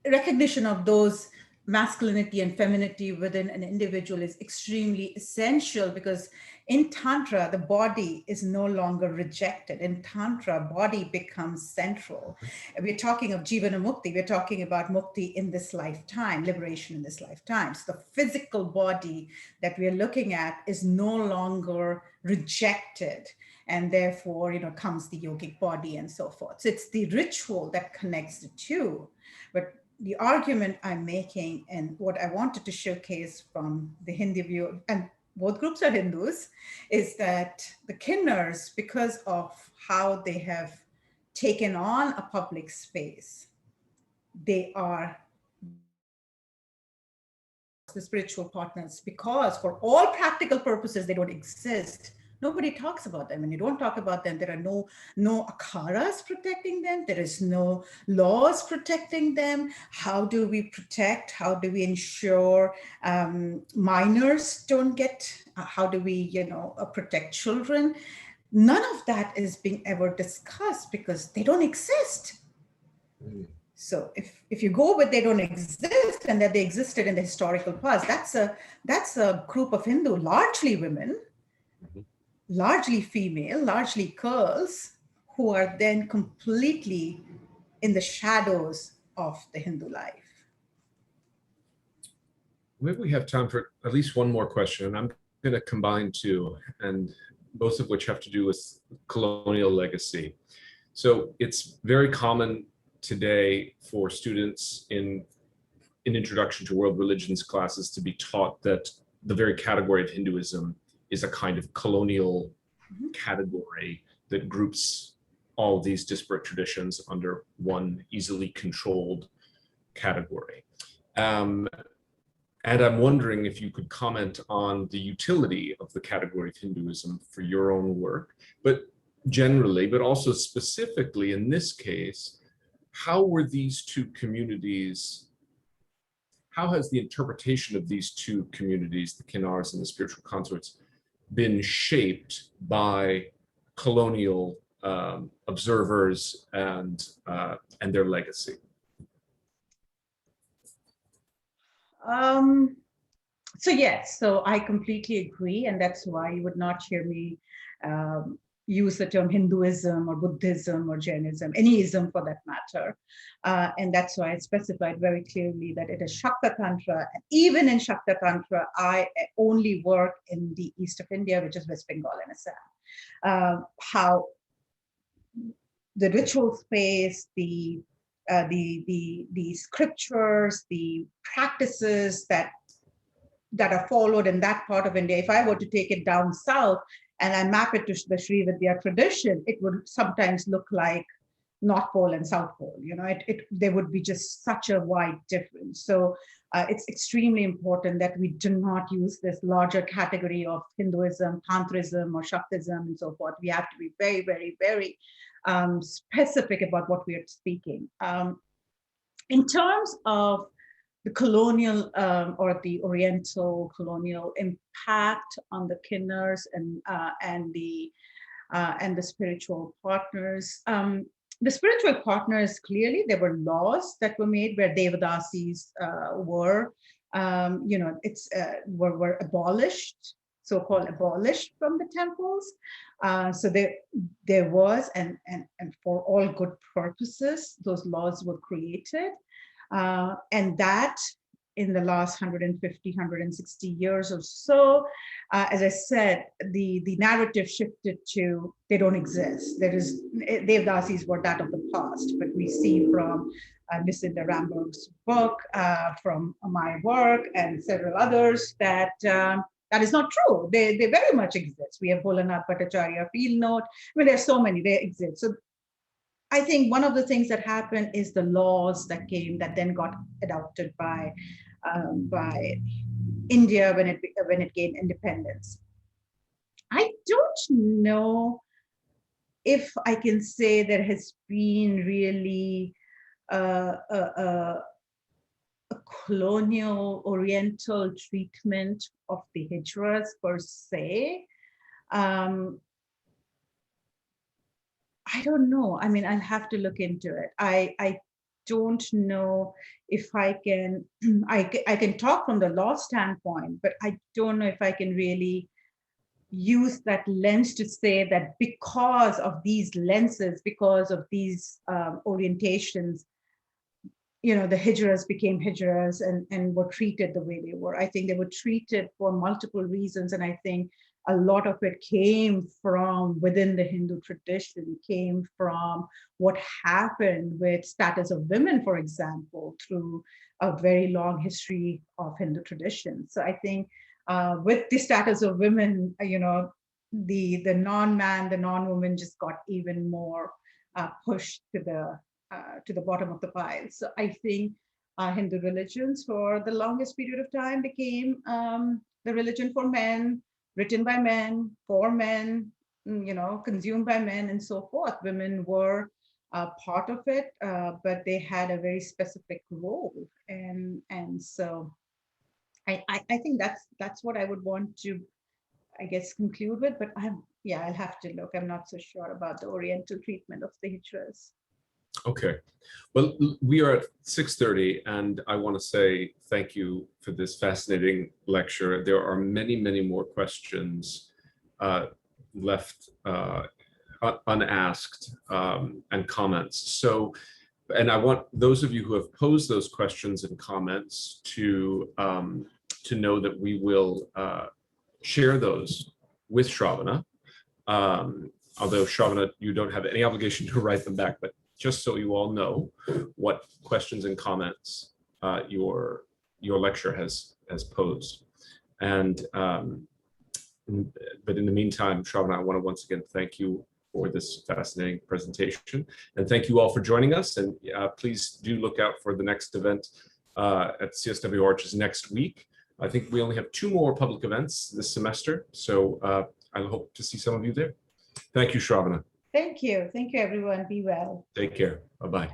recognition of those masculinity and femininity within an individual is extremely essential, because in Tantra, the body is no longer rejected. In Tantra, body becomes central. We're talking of Jivana Mukti. We're talking about Mukti in this lifetime, liberation in this lifetime. So the physical body that we're looking at is no longer rejected. And therefore, comes the yogic body and so forth. So it's the ritual that connects the two. But the argument I'm making, and what I wanted to showcase from the Hindu view, and both groups are Hindus, is that the Kinnars, because of how they have taken on a public space, they are the spiritual partners, because for all practical purposes, they don't exist. Nobody talks about them. When you don't talk about them, there are no akharas protecting them. There is no laws protecting them. How do we protect? How do we ensure minors don't get? How do we, protect children? None of that is being ever discussed because they don't exist. So if you go with they don't exist and that they existed in the historical past, that's a group of Hindu, largely women, largely female, largely girls, who are then completely in the shadows of the Hindu life. Maybe we have time for at least one more question, and I'm going to combine two, and both of which have to do with colonial legacy. So it's very common today for students in Introduction to World Religions classes to be taught that the very category of Hinduism is a kind of colonial category that groups all these disparate traditions under one easily controlled category. And I'm wondering if you could comment on the utility of the category of Hinduism for your own work, but generally, but also specifically in this case, how were these two communities, how has the interpretation of these two communities, the Kinnars and the spiritual consorts, been shaped by colonial observers and their legacy? So yes, so I completely agree, and that's why you would not hear me use the term Hinduism or Buddhism or Jainism, any ism for that matter. And that's why I specified very clearly that it is Shakta Tantra. And even in Shakta Tantra, I only work in the east of India, which is West Bengal and Assam. How the ritual space, the scriptures, the practices that are followed in that part of India, if I were to take it down south and I map it to the Sri Vidya tradition, it would sometimes look like North Pole and South Pole. There would be just such a wide difference. So it's extremely important that we do not use this larger category of Hinduism, Tantrism, or Shaktism, and so forth. We have to be very, very, very specific about what we are speaking. In terms of the colonial or the Oriental colonial impact on the Kinnars and the spiritual partners. The spiritual partners, clearly, there were laws that were made where Devadasis were abolished, so-called abolished from the temples. So there was, and for all good purposes, those laws were created. And that in the last 150, 160 years or so, as I said, the narrative shifted to they don't exist. Devadasis were that of the past, but we see from Lucinda Ramberg's book, from my work and several others that that is not true. They very much exist. We have Bholanath Bhattacharya field note. I mean, there's so many, they exist. So I think one of the things that happened is the laws that then got adopted by India when it gained independence. I don't know if I can say there has been really a colonial Oriental treatment of the hijras per se. I don't know. I mean, I'll have to look into it. I don't know if I can, I can talk from the law standpoint, but I don't know if I can really use that lens to say that because of these lenses, because of these orientations, the hijras became hijras and were treated the way they were. I think they were treated for multiple reasons. And I think a lot of it came from within the Hindu tradition, came from what happened with status of women, for example, through a very long history of Hindu tradition. So I think with the status of women, the non-man, the non-woman just got even more pushed to the bottom of the pile. So I think Hindu religions for the longest period of time became the religion for men, written by men, for men, consumed by men, and so forth. Women were part of it, but they had a very specific role, and so I think that's what I would want to, I guess, conclude with. But I'll have to look. I'm not so sure about the Oriental treatment of the hijras. Okay, well, we are at 6:30, and I want to say thank you for this fascinating lecture. There are many, many more questions left unasked and comments. So, and I want those of you who have posed those questions and comments to know that we will share those with Shravana. Although Shravana, you don't have any obligation to write them back, but just so you all know what questions and comments your lecture has posed. And but in the meantime, Shravana, I want to once again thank you for this fascinating presentation, and thank you all for joining us. And please do look out for the next event at CSWR, which is next week. I think we only have 2 more public events this semester, so I hope to see some of you there. Thank you, Shravana. Thank you. Thank you, everyone. Be well. Take care. Bye-bye.